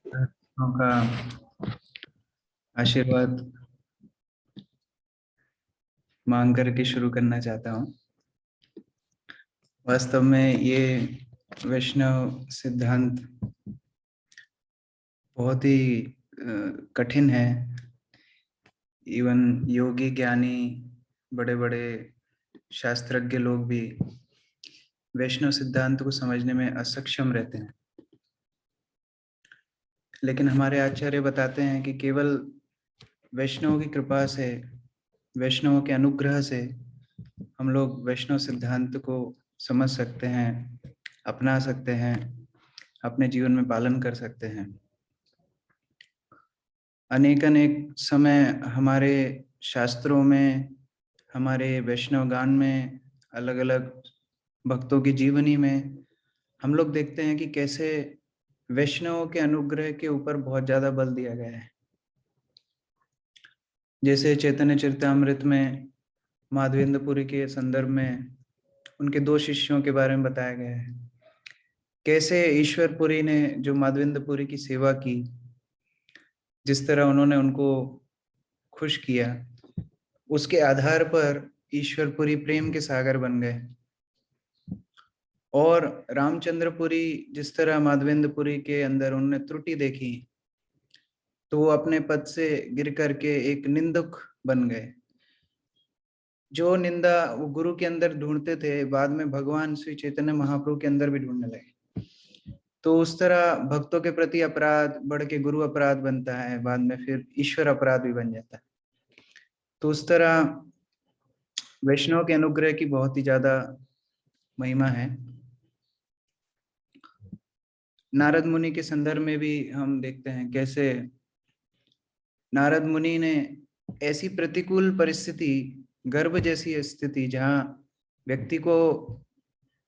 दर्शकों का आशीर्वाद मांग करके शुरू करना चाहता हूँ। वास्तव में ये वैष्णव सिद्धांत बहुत ही कठिन है। इवन योगी ज्ञानी बड़े बड़े शास्त्रज्ञ लोग भी वैष्णव सिद्धांत को समझने में असक्षम रहते हैं। लेकिन हमारे आचार्य बताते हैं कि केवल वैष्णव की कृपा से, वैष्णव के अनुग्रह से हम लोग वैष्णव सिद्धांत को समझ सकते हैं, अपना सकते हैं, अपने जीवन में पालन कर सकते हैं। अनेक अनेक समय हमारे शास्त्रों में, हमारे वैष्णव गान में, अलग अलग भक्तों की जीवनी में हम लोग देखते हैं कि कैसे वैष्णवों के अनुग्रह के ऊपर बहुत ज्यादा बल दिया गया है। जैसे चैतन्य चरितामृत में माधवेंद्रपुरी के संदर्भ में उनके दो शिष्यों के बारे में बताया गया है। कैसे ईश्वरपुरी ने जो माधवेंद्रपुरी की सेवा की, जिस तरह उन्होंने उनको खुश किया, उसके आधार पर ईश्वरपुरी प्रेम के सागर बन गए। और रामचंद्रपुरी जिस तरह माधवेंद्रपुरी के अंदर उन्होंने त्रुटि देखी, तो वो अपने पद से गिर करके एक निंदक बन गए। जो निंदा वो गुरु के अंदर ढूंढते थे, बाद में भगवान श्री चैतन्य महाप्रभु के अंदर भी ढूंढने लगे। तो उस तरह भक्तों के प्रति अपराध बढ़ के गुरु अपराध बनता है, बाद में फिर ईश्वर अपराध भी बन जाता है। तो उस तरह वैष्णव के अनुग्रह की बहुत ही ज्यादा महिमा है। नारद मुनि के संदर्भ में भी हम देखते हैं कैसे नारद मुनि ने ऐसी प्रतिकूल परिस्थिति, गर्भ जैसी स्थिति, जहाँ व्यक्ति को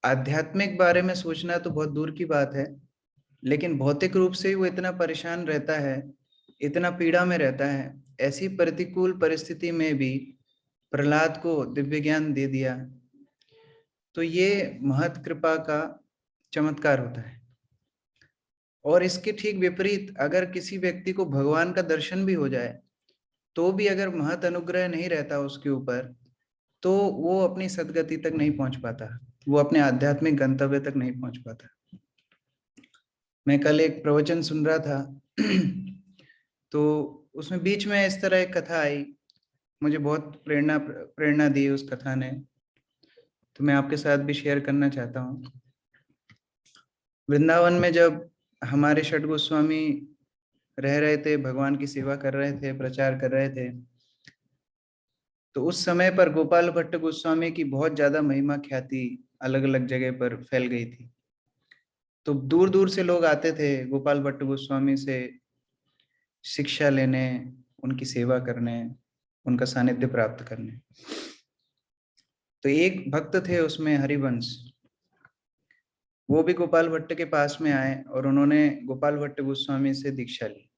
आध्यात्मिक बारे में सोचना तो बहुत दूर की बात है, लेकिन भौतिक रूप से वो इतना परेशान रहता है, इतना पीड़ा में रहता है, ऐसी प्रतिकूल परिस्थिति में भी प्रहलाद को दिव्य ज्ञान दे दिया। तो ये महत कृपा का चमत्कार होता है। और इसके ठीक विपरीत अगर किसी व्यक्ति को भगवान का दर्शन भी हो जाए, तो भी अगर महत अनुग्रह नहीं रहता उसके ऊपर, तो वो अपनी सदगति तक नहीं पहुंच पाता, वो अपने आध्यात्मिक गंतव्य तक नहीं पहुंच पाता। मैं कल एक प्रवचन सुन रहा था तो उसमें बीच में इस तरह एक कथा आई, मुझे बहुत प्रेरणा दी उस कथा ने, तो मैं आपके साथ भी शेयर करना चाहता हूँ। वृंदावन में जब हमारे षट गोस्वामी रह रहे थे, भगवान की सेवा कर रहे थे, प्रचार कर रहे थे, तो उस समय पर गोपाल भट्ट गोस्वामी की बहुत ज्यादा महिमा ख्याति अलग अलग जगह पर फैल गई थी। तो दूर दूर से लोग आते थे गोपाल भट्ट गोस्वामी से शिक्षा लेने, उनकी सेवा करने, उनका सानिध्य प्राप्त करने। तो एक भक्त थे उसमें हरिवंश, वो भी गोपाल भट्ट के पास में आए और उन्होंने गोपाल भट्ट गोस्वामी से दीक्षा ली।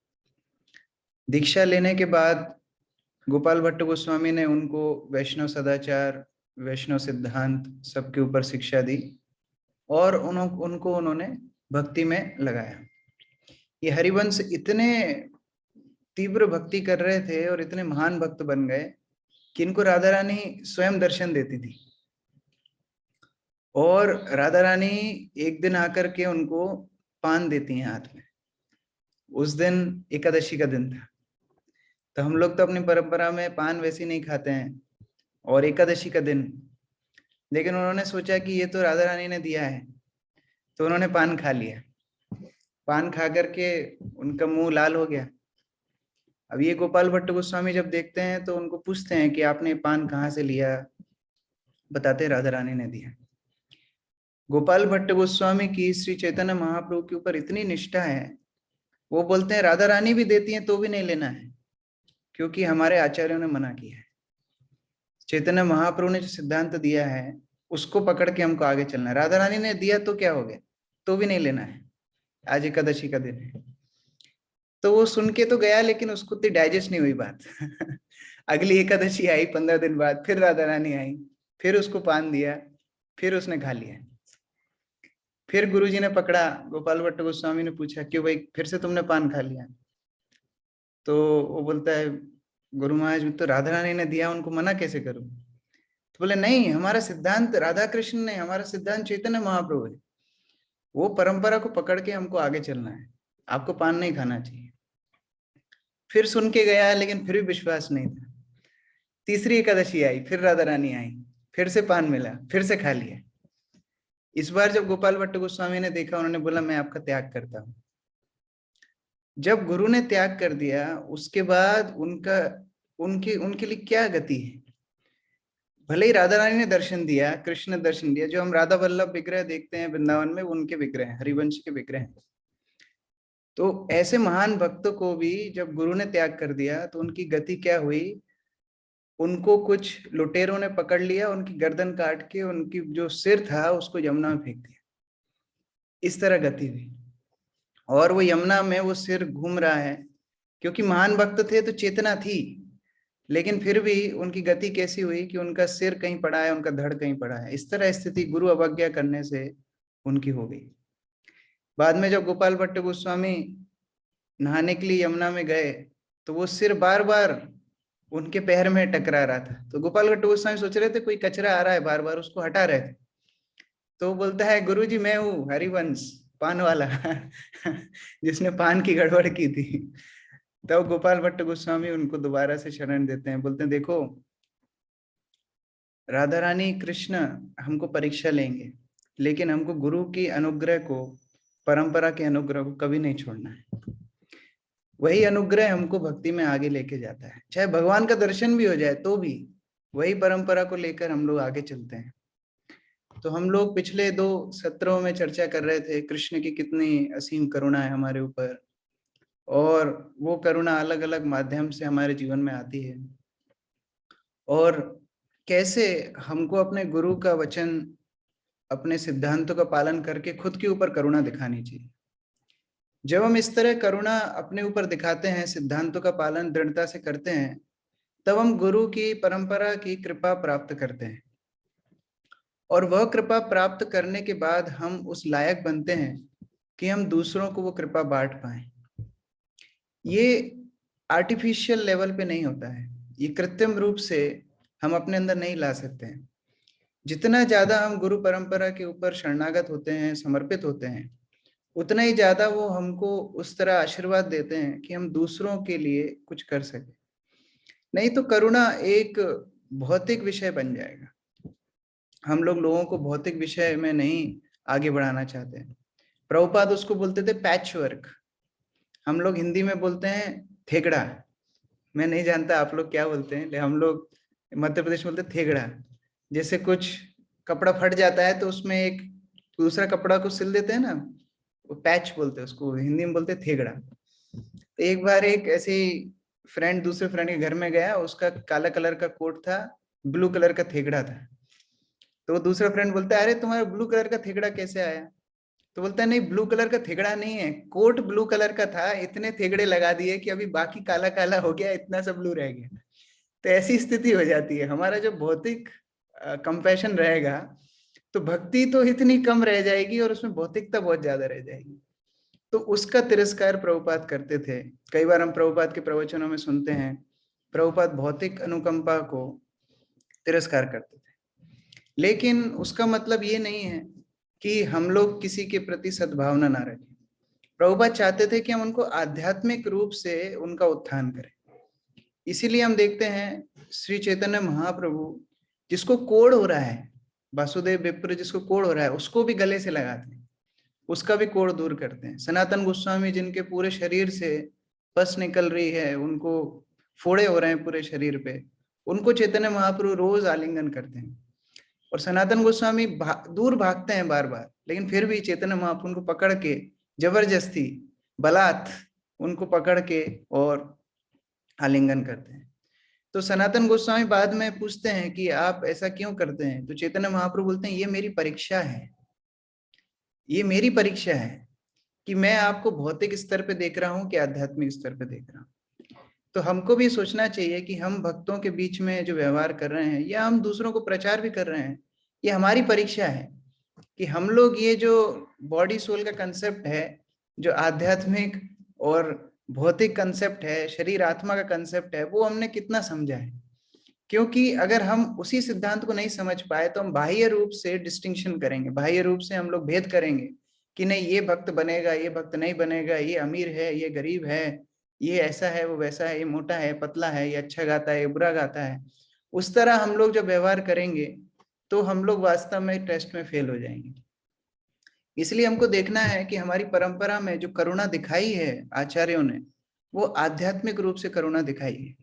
दीक्षा लेने के बाद गोपाल भट्ट गोस्वामी ने उनको वैष्णव सदाचार, वैष्णव सिद्धांत सबके ऊपर शिक्षा दी और उनको उन्होंने भक्ति में लगाया। ये हरिवंश इतने तीव्र भक्ति कर रहे थे और इतने महान भक्त बन गए कि इनको राधा रानी स्वयं दर्शन देती थी। और राधा रानी एक दिन आकर के उनको पान देती हैं हाथ में। उस दिन एकादशी का दिन था, तो हम लोग तो अपनी परंपरा में पान वैसे नहीं खाते हैं, और एकादशी का दिन, लेकिन उन्होंने सोचा कि ये तो राधा रानी ने दिया है, तो उन्होंने पान खा लिया। पान खा करके उनका मुंह लाल हो गया। अब ये गोपाल भट्ट गोस्वामी जब देखते हैं तो उनको पूछते हैं कि आपने पान कहाँ से लिया, बताते राधा रानी ने दिया। गोपाल भट्ट गोस्वामी की श्री चैतन्य महाप्रभु के ऊपर इतनी निष्ठा है, वो बोलते हैं राधा रानी भी देती हैं तो भी नहीं लेना है, क्योंकि हमारे आचार्यों ने मना किया है। चैतन्य महाप्रभु ने जो सिद्धांत दिया है उसको पकड़ के हमको आगे चलना है। राधा रानी ने दिया तो क्या हो गया, तो भी नहीं लेना है, आज एकादशी का दिन है। तो वो सुन के तो गया, लेकिन उसको तो डाइजेस्ट नहीं हुई बात अगली एकादशी आई 15 दिन बाद, फिर राधा रानी आई, फिर उसको पान दिया, फिर उसने खा लिया। फिर गुरुजी ने पकड़ा, गोपाल भट्ट गोस्वामी ने पूछा, क्यों भाई फिर से तुमने पान खा लिया? तो वो बोलता है, गुरु महाराज तो राधा रानी ने दिया, उनको मना कैसे करूं? तो बोले नहीं, हमारा सिद्धांत राधा कृष्ण ने, हमारा सिद्धांत चैतन्य महाप्रभु है, वो परंपरा को पकड़ के हमको आगे चलना है, आपको पान नहीं खाना चाहिए। फिर सुन के गया, लेकिन फिर भी विश्वास नहीं था। तीसरी एकादशी आई, फिर राधा रानी आई, फिर से पान मिला, फिर से खा लिया। इस बार जब गोपाल भट्ट गोस्वामी ने देखा, उन्होंने बोला मैं आपका त्याग करता हूं। जब गुरु ने त्याग कर दिया, उसके बाद उनका उनके उनके लिए क्या गति है? भले ही राधा रानी ने दर्शन दिया, कृष्ण ने दर्शन दिया, जो हम राधा वल्लभ विग्रह देखते हैं वृंदावन में, उनके विग्रह हैं, हरिवंश के विग्रह हैं। तो ऐसे महान भक्तों को भी जब गुरु ने त्याग कर दिया, तो उनकी गति क्या हुई? उनको कुछ लुटेरों ने पकड़ लिया, उनकी गर्दन काट के उनकी जो सिर था उसको यमुना में फेंक दिया। इस तरह गति हुई, और वो यमुना में वो सिर घूम रहा है, क्योंकि महान भक्त थे तो चेतना थी, लेकिन फिर भी उनकी गति कैसी हुई कि उनका सिर कहीं पड़ा है, उनका धड़ कहीं पड़ा है। इस तरह स्थिति गुरु अवज्ञा करने से उनकी हो गई। बाद में जब गोपाल भट्ट गोस्वामी नहाने के लिए यमुना में गए, तो वो सिर बार बार उनके पैर में टकरा रहा था। तो गोपाल भट्ट गोस्वामी सोच रहे थे कोई कचरा आ रहा है, बार बार उसको हटा रहे थे। तो बोलता है, गुरुजी मैं हूँ हरिवंश, पान वाला जिसने पान की गड़बड़ की थी। तब गोपाल भट्ट गोस्वामी उनको दोबारा से शरण देते हैं, बोलते हैं देखो, राधा रानी कृष्ण हमको परीक्षा लेंगे, लेकिन हमको गुरु की अनुग्रह को, परंपरा के अनुग्रह को कभी नहीं छोड़ना है। वही अनुग्रह हमको भक्ति में आगे लेके जाता है, चाहे भगवान का दर्शन भी हो जाए तो भी वही परंपरा को लेकर हम लोग आगे चलते हैं। तो हम लोग पिछले 2 सत्रों में चर्चा कर रहे थे कृष्ण की कितनी असीम करुणा है हमारे ऊपर, और वो करुणा अलग अलग माध्यम से हमारे जीवन में आती है, और कैसे हमको अपने गुरु का वचन, अपने सिद्धांतों का पालन करके खुद के ऊपर करुणा दिखानी चाहिए। जब हम इस तरह करुणा अपने ऊपर दिखाते हैं, सिद्धांतों का पालन दृढ़ता से करते हैं, तब हम गुरु की परंपरा की कृपा प्राप्त करते हैं, और वह कृपा प्राप्त करने के बाद हम उस लायक बनते हैं कि हम दूसरों को वो कृपा बांट पाएं। ये आर्टिफिशियल लेवल पे नहीं होता है, ये कृत्रिम रूप से हम अपने अंदर नहीं ला सकते हैं। जितना ज्यादा हम गुरु परंपरा के ऊपर शरणागत होते हैं, समर्पित होते हैं, उतना ही ज्यादा वो हमको उस तरह आशीर्वाद देते हैं कि हम दूसरों के लिए कुछ कर सके। नहीं तो करुणा एक भौतिक विषय बन जाएगा। हम लोग लोगों को भौतिक विषय में नहीं आगे बढ़ाना चाहते हैं। प्रभुपाद उसको बोलते थे पैच वर्क, हम लोग हिंदी में बोलते हैं थेगड़ा। मैं नहीं जानता आप लोग क्या बोलते हैं, लेकिन हम लोग मध्य प्रदेश में बोलते थेगड़ा। जैसे कुछ कपड़ा फट जाता है तो उसमें एक दूसरा कपड़ा को सिल देते हैं ना, वो पैच बोलते हैं उसको, हिंदी में बोलते हैं थेगड़ा। तो एक बार एक ऐसे फ्रेंड दूसरे फ्रेंड के घर में गया, उसका काला कलर का कोट था, ब्लू कलर का थेगड़ा था। तो वो दूसरा फ्रेंड बोलता है, अरे तुम्हारा ब्लू कलर का थेगड़ा कैसे आया? तो बोलता है, नहीं ब्लू कलर का थेगड़ा नहीं है, कोट ब्लू कलर का था, इतने थेगड़े लगा दिए कि अभी बाकी काला काला हो गया, इतना सब ब्लू रह गया। तो ऐसी स्थिति हो जाती है। हमारा जो भौतिक कंपैशन रहेगा, तो भक्ति तो इतनी कम रह जाएगी और उसमें भौतिकता बहुत ज्यादा रह जाएगी। तो उसका तिरस्कार प्रभुपाद करते थे। कई बार हम प्रभुपाद के प्रवचनों में सुनते हैं, प्रभुपाद भौतिक अनुकंपा को तिरस्कार करते थे, लेकिन उसका मतलब ये नहीं है कि हम लोग किसी के प्रति सद्भावना ना रखें। प्रभुपाद चाहते थे कि हम उनको आध्यात्मिक रूप से उनका उत्थान करें। इसीलिए हम देखते हैं श्री चैतन्य महाप्रभु, जिसको कोढ़ हो रहा है, वासुदेव विप्र जिसको कोढ़ हो रहा है, उसको भी गले से लगाते हैं, उसका भी कोढ़ दूर करते हैं। सनातन गोस्वामी जिनके पूरे शरीर से पस निकल रही है, उनको फोड़े हो रहे हैं पूरे शरीर पे, उनको चैतन्य महाप्रभु रोज आलिंगन करते हैं। और सनातन गोस्वामी दूर भागते हैं बार बार, लेकिन फिर भी चैतन्य महाप्रभु उनको पकड़ के जबरदस्ती बलात् उनको पकड़ के और आलिंगन करते हैं। तो सनातन गोस्वामी बाद में पूछते हैं कि आप ऐसा क्यों करते हैं? तो चैतन्य महाप्रभु बोलते हैं, ये मेरी परीक्षा है, ये मेरी परीक्षा है कि मैं आपको भौतिक स्तर पे देख रहा हूँ कि आध्यात्मिक स्तर पे देख रहा हूँ। तो हमको भी सोचना चाहिए कि हम भक्तों के बीच में जो व्यवहार कर रहे हैं, या हम दूसरों को प्रचार भी कर रहे हैं, ये हमारी परीक्षा है कि हम लोग ये जो बॉडी सोल का कंसेप्ट है, जो आध्यात्मिक और भौतिक कंसेप्ट है, शरीर आत्मा का कंसेप्ट है, वो हमने कितना समझा है। क्योंकि अगर हम उसी सिद्धांत को नहीं समझ पाए तो हम बाह्य रूप से डिस्टिंक्शन करेंगे, बाह्य रूप से हम लोग भेद करेंगे कि नहीं ये भक्त बनेगा, ये भक्त नहीं बनेगा, ये अमीर है, ये गरीब है, ये ऐसा है, वो वैसा है, ये मोटा है, पतला है, ये अच्छा गाता है, ये बुरा गाता है। उस तरह हम लोग जब व्यवहार करेंगे तो हम लोग वास्तव में टेस्ट में फेल हो जाएंगे। इसलिए हमको देखना है कि हमारी परंपरा में जो करुणा दिखाई है आचार्यों ने, वो आध्यात्मिक रूप से करुणा दिखाई है।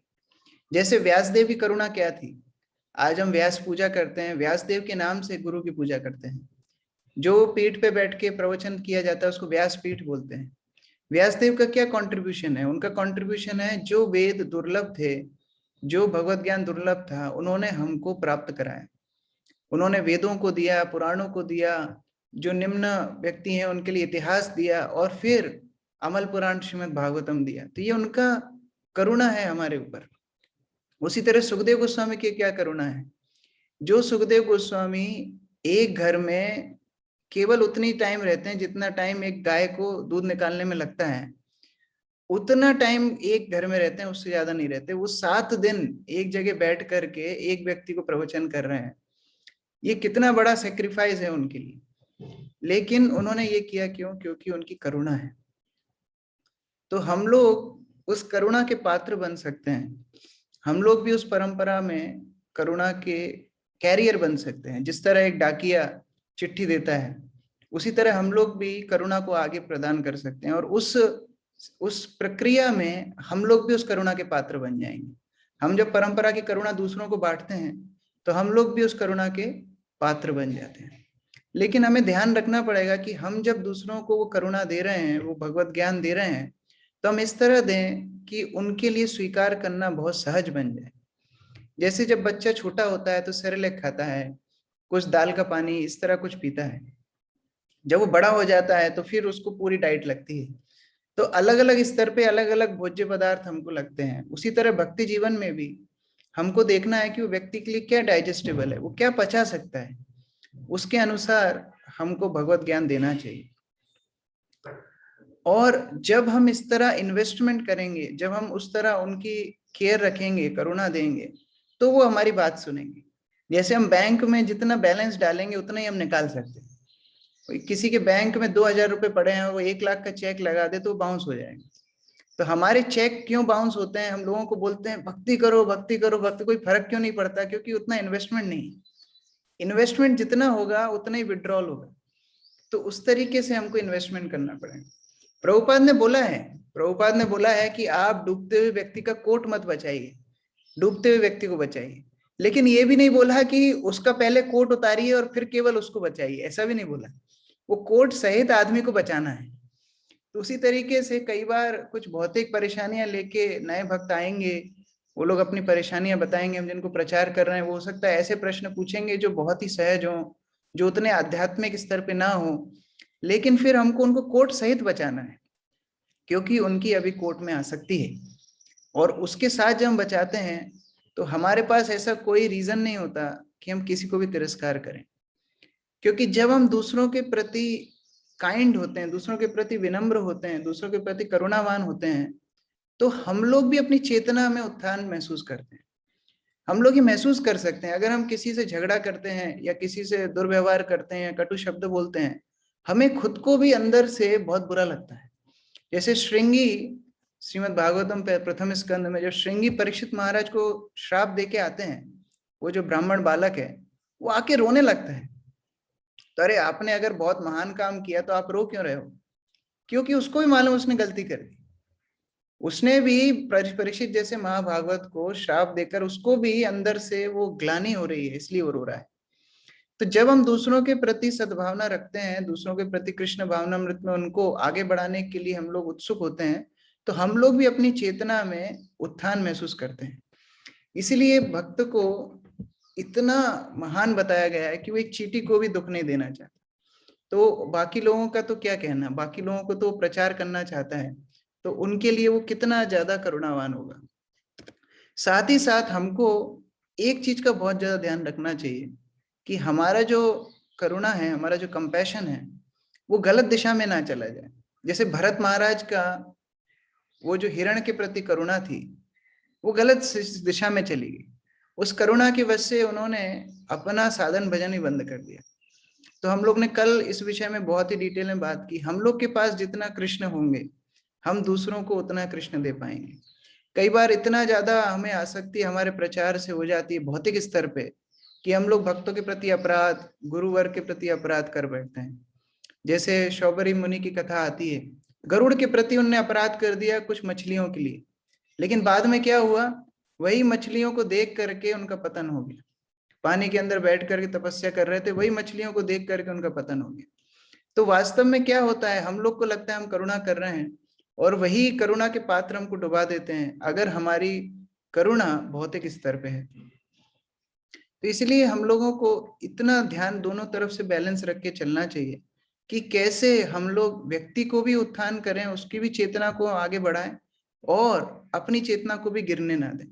जैसे व्यासदेव की करुणा क्या थी, आज हम व्यास पूजा करते हैं, व्यासदेव के नाम से गुरु की पूजा करते हैं। जो पीठ पे बैठ के प्रवचन किया जाता है उसको व्यास पीठ बोलते हैं। व्यासदेव का क्या कंट्रीब्यूशन है? उनका कंट्रीब्यूशन है जो वेद दुर्लभ थे, जो भगवत ज्ञान दुर्लभ था, उन्होंने हमको प्राप्त कराया। उन्होंने वेदों को दिया, पुराणों को दिया, जो निम्न व्यक्ति हैं उनके लिए इतिहास दिया, और फिर अमल पुराण श्रीमद् भागवतम दिया। तो ये उनका करुणा है हमारे ऊपर। उसी तरह सुखदेव गोस्वामी की क्या करुणा है, जो सुखदेव गोस्वामी एक घर में केवल उतनी टाइम रहते हैं जितना टाइम एक गाय को दूध निकालने में लगता है, उतना टाइम एक घर में रहते हैं, उससे ज्यादा नहीं रहते। वो 7 दिन एक जगह बैठ करके एक व्यक्ति को प्रवचन कर रहे हैं। ये कितना बड़ा सेक्रीफाइस है उनके लिए, लेकिन उन्होंने ये किया क्यों? क्योंकि उनकी करुणा है। तो हम लोग उस करुणा के पात्र बन सकते हैं, हम लोग भी उस परंपरा में करुणा के कैरियर बन सकते हैं। जिस तरह एक डाकिया चिट्ठी देता है, उसी तरह हम लोग भी करुणा को आगे प्रदान कर सकते हैं, और उस प्रक्रिया में हम लोग भी उस करुणा के पात्र बन जाएंगे। हम जब परंपरा की करुणा दूसरों को बांटते हैं तो हम लोग भी उस करुणा के पात्र बन जाते हैं। लेकिन हमें ध्यान रखना पड़ेगा कि हम जब दूसरों को वो करुणा दे रहे हैं, वो भगवत ज्ञान दे रहे हैं, तो हम इस तरह दें कि उनके लिए स्वीकार करना बहुत सहज बन जाए। जैसे जब बच्चा छोटा होता है तो सेरेलैक खाता है, कुछ दाल का पानी, इस तरह कुछ पीता है। जब वो बड़ा हो जाता है तो फिर उसको पूरी डाइट लगती है। तो अलग अलग स्तर पे अलग अलग भोज्य पदार्थ हमको लगते हैं। उसी तरह भक्ति जीवन में भी हमको देखना है कि वो व्यक्ति के लिए क्या डाइजेस्टेबल है, वो क्या पचा सकता है, उसके अनुसार हमको भगवत ज्ञान देना चाहिए। और जब हम इस तरह इन्वेस्टमेंट करेंगे, जब हम उस तरह उनकी केयर रखेंगे, करुणा देंगे, तो वो हमारी बात सुनेंगे। जैसे हम बैंक में जितना बैलेंस डालेंगे उतना ही हम निकाल सकते हैं। किसी के बैंक में 2000 रुपए पड़े हैं, वो 1 लाख का चेक लगा दे तो बाउंस हो जाएगा। तो हमारे चेक क्यों बाउंस होते हैं? हम लोगों को बोलते हैं भक्ति करो, भक्ति करो, भक्ति, कोई फर्क क्यों नहीं पड़ता? क्योंकि उतना इन्वेस्टमेंट नहीं है। इन्वेस्टमेंट जितना होगा उतना ही विड्रॉल होगा। तो उस तरीके से हमको इन्वेस्टमेंट करना पड़ेगा। प्रभुपाद ने बोला है कि आप डूबते हुए व्यक्ति का कोट मत बचाइए, डूबते हुए व्यक्ति को बचाइए। लेकिन ये भी नहीं बोला कि उसका पहले कोट उतारिए और फिर केवल उसको बचाइए, ऐसा भी नहीं बोला। वो कोट सहित आदमी को बचाना है। तो उसी तरीके से कई बार कुछ भौतिक परेशानियां लेके नए भक्त आएंगे, वो लोग अपनी परेशानियां बताएंगे, हम जिनको प्रचार कर रहे हैं वो हो सकता है ऐसे प्रश्न पूछेंगे जो बहुत ही सहज हो, जो उतने आध्यात्मिक स्तर पे ना हो, लेकिन फिर हमको उनको कोट सहित बचाना है, क्योंकि उनकी अभी कोर्ट में आसक्ति है। और उसके साथ जब हम बचाते हैं तो हमारे पास ऐसा कोई रीजन नहीं होता कि हम किसी को भी तिरस्कार करें। क्योंकि जब हम दूसरों के प्रति काइंड होते हैं, दूसरों के प्रति विनम्र होते हैं, दूसरों के प्रति करुणावान होते हैं, तो हम लोग भी अपनी चेतना में उत्थान महसूस करते हैं। हम लोग ही महसूस कर सकते हैं। अगर हम किसी से झगड़ा करते हैं या किसी से दुर्व्यवहार करते हैं, कटु शब्द बोलते हैं, हमें खुद को भी अंदर से बहुत बुरा लगता है। जैसे श्रृंगी श्रीमद् भागवतम प्रथम स्कंद में जब श्रृंगी परीक्षित महाराज को श्राप देके आते हैं, वो जो ब्राह्मण बालक है वो आके रोने लगता है। तो अरे आपने अगर बहुत महान काम किया तो आप रो क्यों रहे हो? क्योंकि उसको भी मालूम उसने गलती कर दी। उसने भी परीक्षित जैसे महाभागवत को श्राप देकर उसको भी अंदर से वो ग्लानि हो रही है, इसलिए वो रो रहा है। तो जब हम दूसरों के प्रति सद्भावना रखते हैं, दूसरों के प्रति कृष्ण भावनामृत में उनको आगे बढ़ाने के लिए हम लोग उत्सुक होते हैं, तो हम लोग भी अपनी चेतना में उत्थान महसूस करते हैं। इसीलिए भक्त को इतना महान बताया गया है कि वो एक चींटी को भी दुख नहीं देना चाहता। तो बाकी लोगों का तो क्या कहना, बाकी लोगों को तो प्रचार करना चाहता है, तो उनके लिए वो कितना ज्यादा करुणावान होगा। साथ ही साथ हमको एक चीज का बहुत ज्यादा ध्यान रखना चाहिए कि हमारा जो करुणा है, हमारा जो कंपैशन है, वो गलत दिशा में ना चला जाए। जैसे भरत महाराज का वो जो हिरण के प्रति करुणा थी, वो गलत दिशा में चली गई। उस करुणा की वजह से उन्होंने अपना साधन भजन ही बंद कर दिया। तो हम लोग ने कल इस विषय में बहुत ही डिटेल में बात की। हम लोग के पास जितना कृष्ण होंगे, हम दूसरों को उतना कृष्ण दे पाएंगे। कई बार इतना ज्यादा हमें आसक्ति हमारे प्रचार से हो जाती है भौतिक स्तर पे, कि हम लोग भक्तों के प्रति अपराध, गुरुवर के प्रति अपराध कर बैठते हैं। जैसे शौबरी मुनि की कथा आती है, गरुड़ के प्रति उनने अपराध कर दिया कुछ मछलियों के लिए, लेकिन बाद में क्या हुआ, वही मछलियों को देख करके उनका पतन हो गया। पानी के अंदर बैठ करके तपस्या कर रहे थे, वही मछलियों को देख करके उनका पतन हो गया। तो वास्तव में क्या होता है, हम लोग को लगता है हम करुणा कर रहे हैं, और वही करुणा के पात्र हमको डुबा देते हैं, अगर हमारी करुणा भौतिक स्तर पे है। तो इसलिए हम लोगों को इतना ध्यान दोनों तरफ से बैलेंस रख के चलना चाहिए कि कैसे हम लोग व्यक्ति को भी उत्थान करें, उसकी भी चेतना को आगे बढ़ाएं, और अपनी चेतना को भी गिरने ना दें।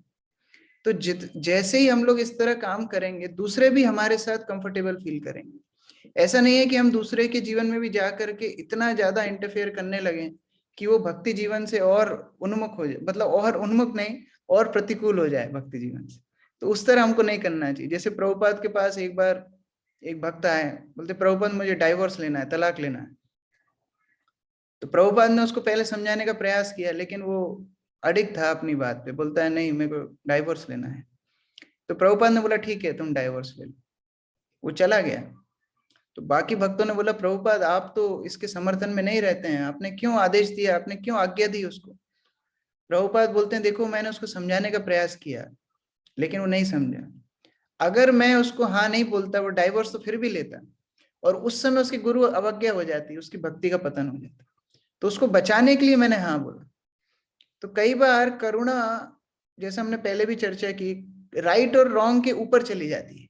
तो जैसे ही हम लोग इस तरह काम करेंगे, दूसरे भी हमारे साथ कंफर्टेबल फील करेंगे। ऐसा नहीं है कि हम दूसरे के जीवन में भी जा करके इतना ज्यादा इंटरफेयर करने लगे कि वो भक्ति जीवन से और उन्मुख हो जाए, मतलब और उन्मुख नहीं, और प्रतिकूल हो जाए भक्ति जीवन से। तो उस तरह हमको नहीं करना चाहिए। जैसे प्रभुपाद के पास एक बार एक भक्त आए, बोलते प्रभुपाद मुझे डाइवोर्स लेना है, तलाक लेना है। तो प्रभुपाद ने उसको पहले समझाने का प्रयास किया, लेकिन वो अडिग था अपनी बात पे, बोलता है नहीं मेरे को डाइवोर्स लेना है। तो प्रभुपाद ने बोला ठीक है तुम डाइवोर्स ले लो, वो चला गया। तो बाकी भक्तों ने बोला प्रभुपाद आप तो इसके समर्थन में नहीं रहते हैं, आपने क्यों आदेश दिया, आपने क्यों आज्ञा दी उसको। प्रभुपाद बोलते हैं देखो मैंने उसको समझाने का प्रयास किया, लेकिन वो नहीं समझा। अगर मैं उसको हाँ नहीं बोलता, वो डाइवोर्स तो फिर भी लेता, और उस समय उसकी गुरु अवज्ञा हो जाती, उसकी भक्ति का पतन हो जाता। तो उसको बचाने के लिए मैंने हाँ बोला। तो कई बार करुणा, जैसे हमने पहले भी चर्चा की, राइट और रॉन्ग के ऊपर चली जाती है।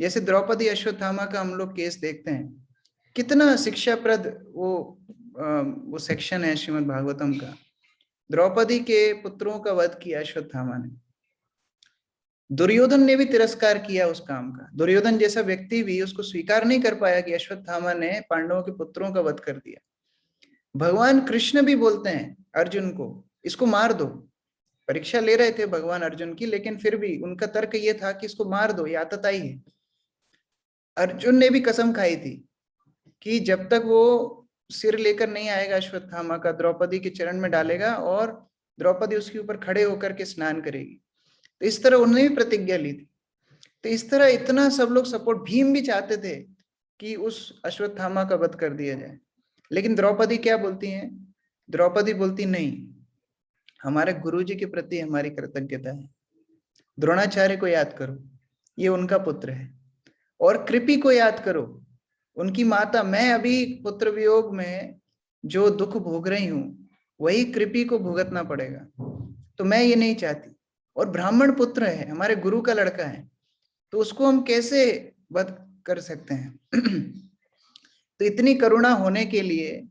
जैसे द्रौपदी अश्वत्थामा का हम लोग केस देखते हैं, कितना शिक्षाप्रद वो सेक्शन है श्रीमद् भागवतम का। द्रौपदी के पुत्रों का वध किया अश्वत्थामा ने। दुर्योधन ने भी तिरस्कार किया उस काम का। दुर्योधन जैसा व्यक्ति भी उसको स्वीकार नहीं कर पाया कि अश्वत्थामा ने पांडवों के पुत्रों का वध कर दिया। भगवान कृष्ण भी बोलते हैं अर्जुन को इसको मार दो। परीक्षा ले रहे थे भगवान अर्जुन की, लेकिन फिर भी उनका तर्क ये था कि इसको मार दो, ये आतताई है। अर्जुन ने भी कसम खाई थी कि जब तक वो सिर लेकर नहीं आएगा अश्वत्थामा का, द्रौपदी के चरण में डालेगा और द्रौपदी उसके ऊपर खड़े होकर के स्नान करेगी। तो इस तरह उन्होंने भी प्रतिज्ञा ली थी। तो इस तरह इतना सब लोग सपोर्ट, भीम भी चाहते थे कि उस अश्वत्थामा का वध कर दिया जाए, लेकिन द्रौपदी क्या बोलती हैं, द्रौपदी बोलती नहीं, हमारे गुरुजी के प्रति हमारी कृतज्ञता है। द्रोणाचार्य को याद करो, ये उनका पुत्र है, और कृपि को याद करो, उनकी माता। मैं अभी पुत्र वियोग में जो दुख भोग रही हूं, वही कृपि को भुगतना पड़ेगा, तो मैं ये नहीं चाहती। और ब्राह्मण पुत्र है, हमारे गुरु का लड़का है, तो उसको हम कैसे वध कर सकते हैं। तो इतनी करुणा होने के लिए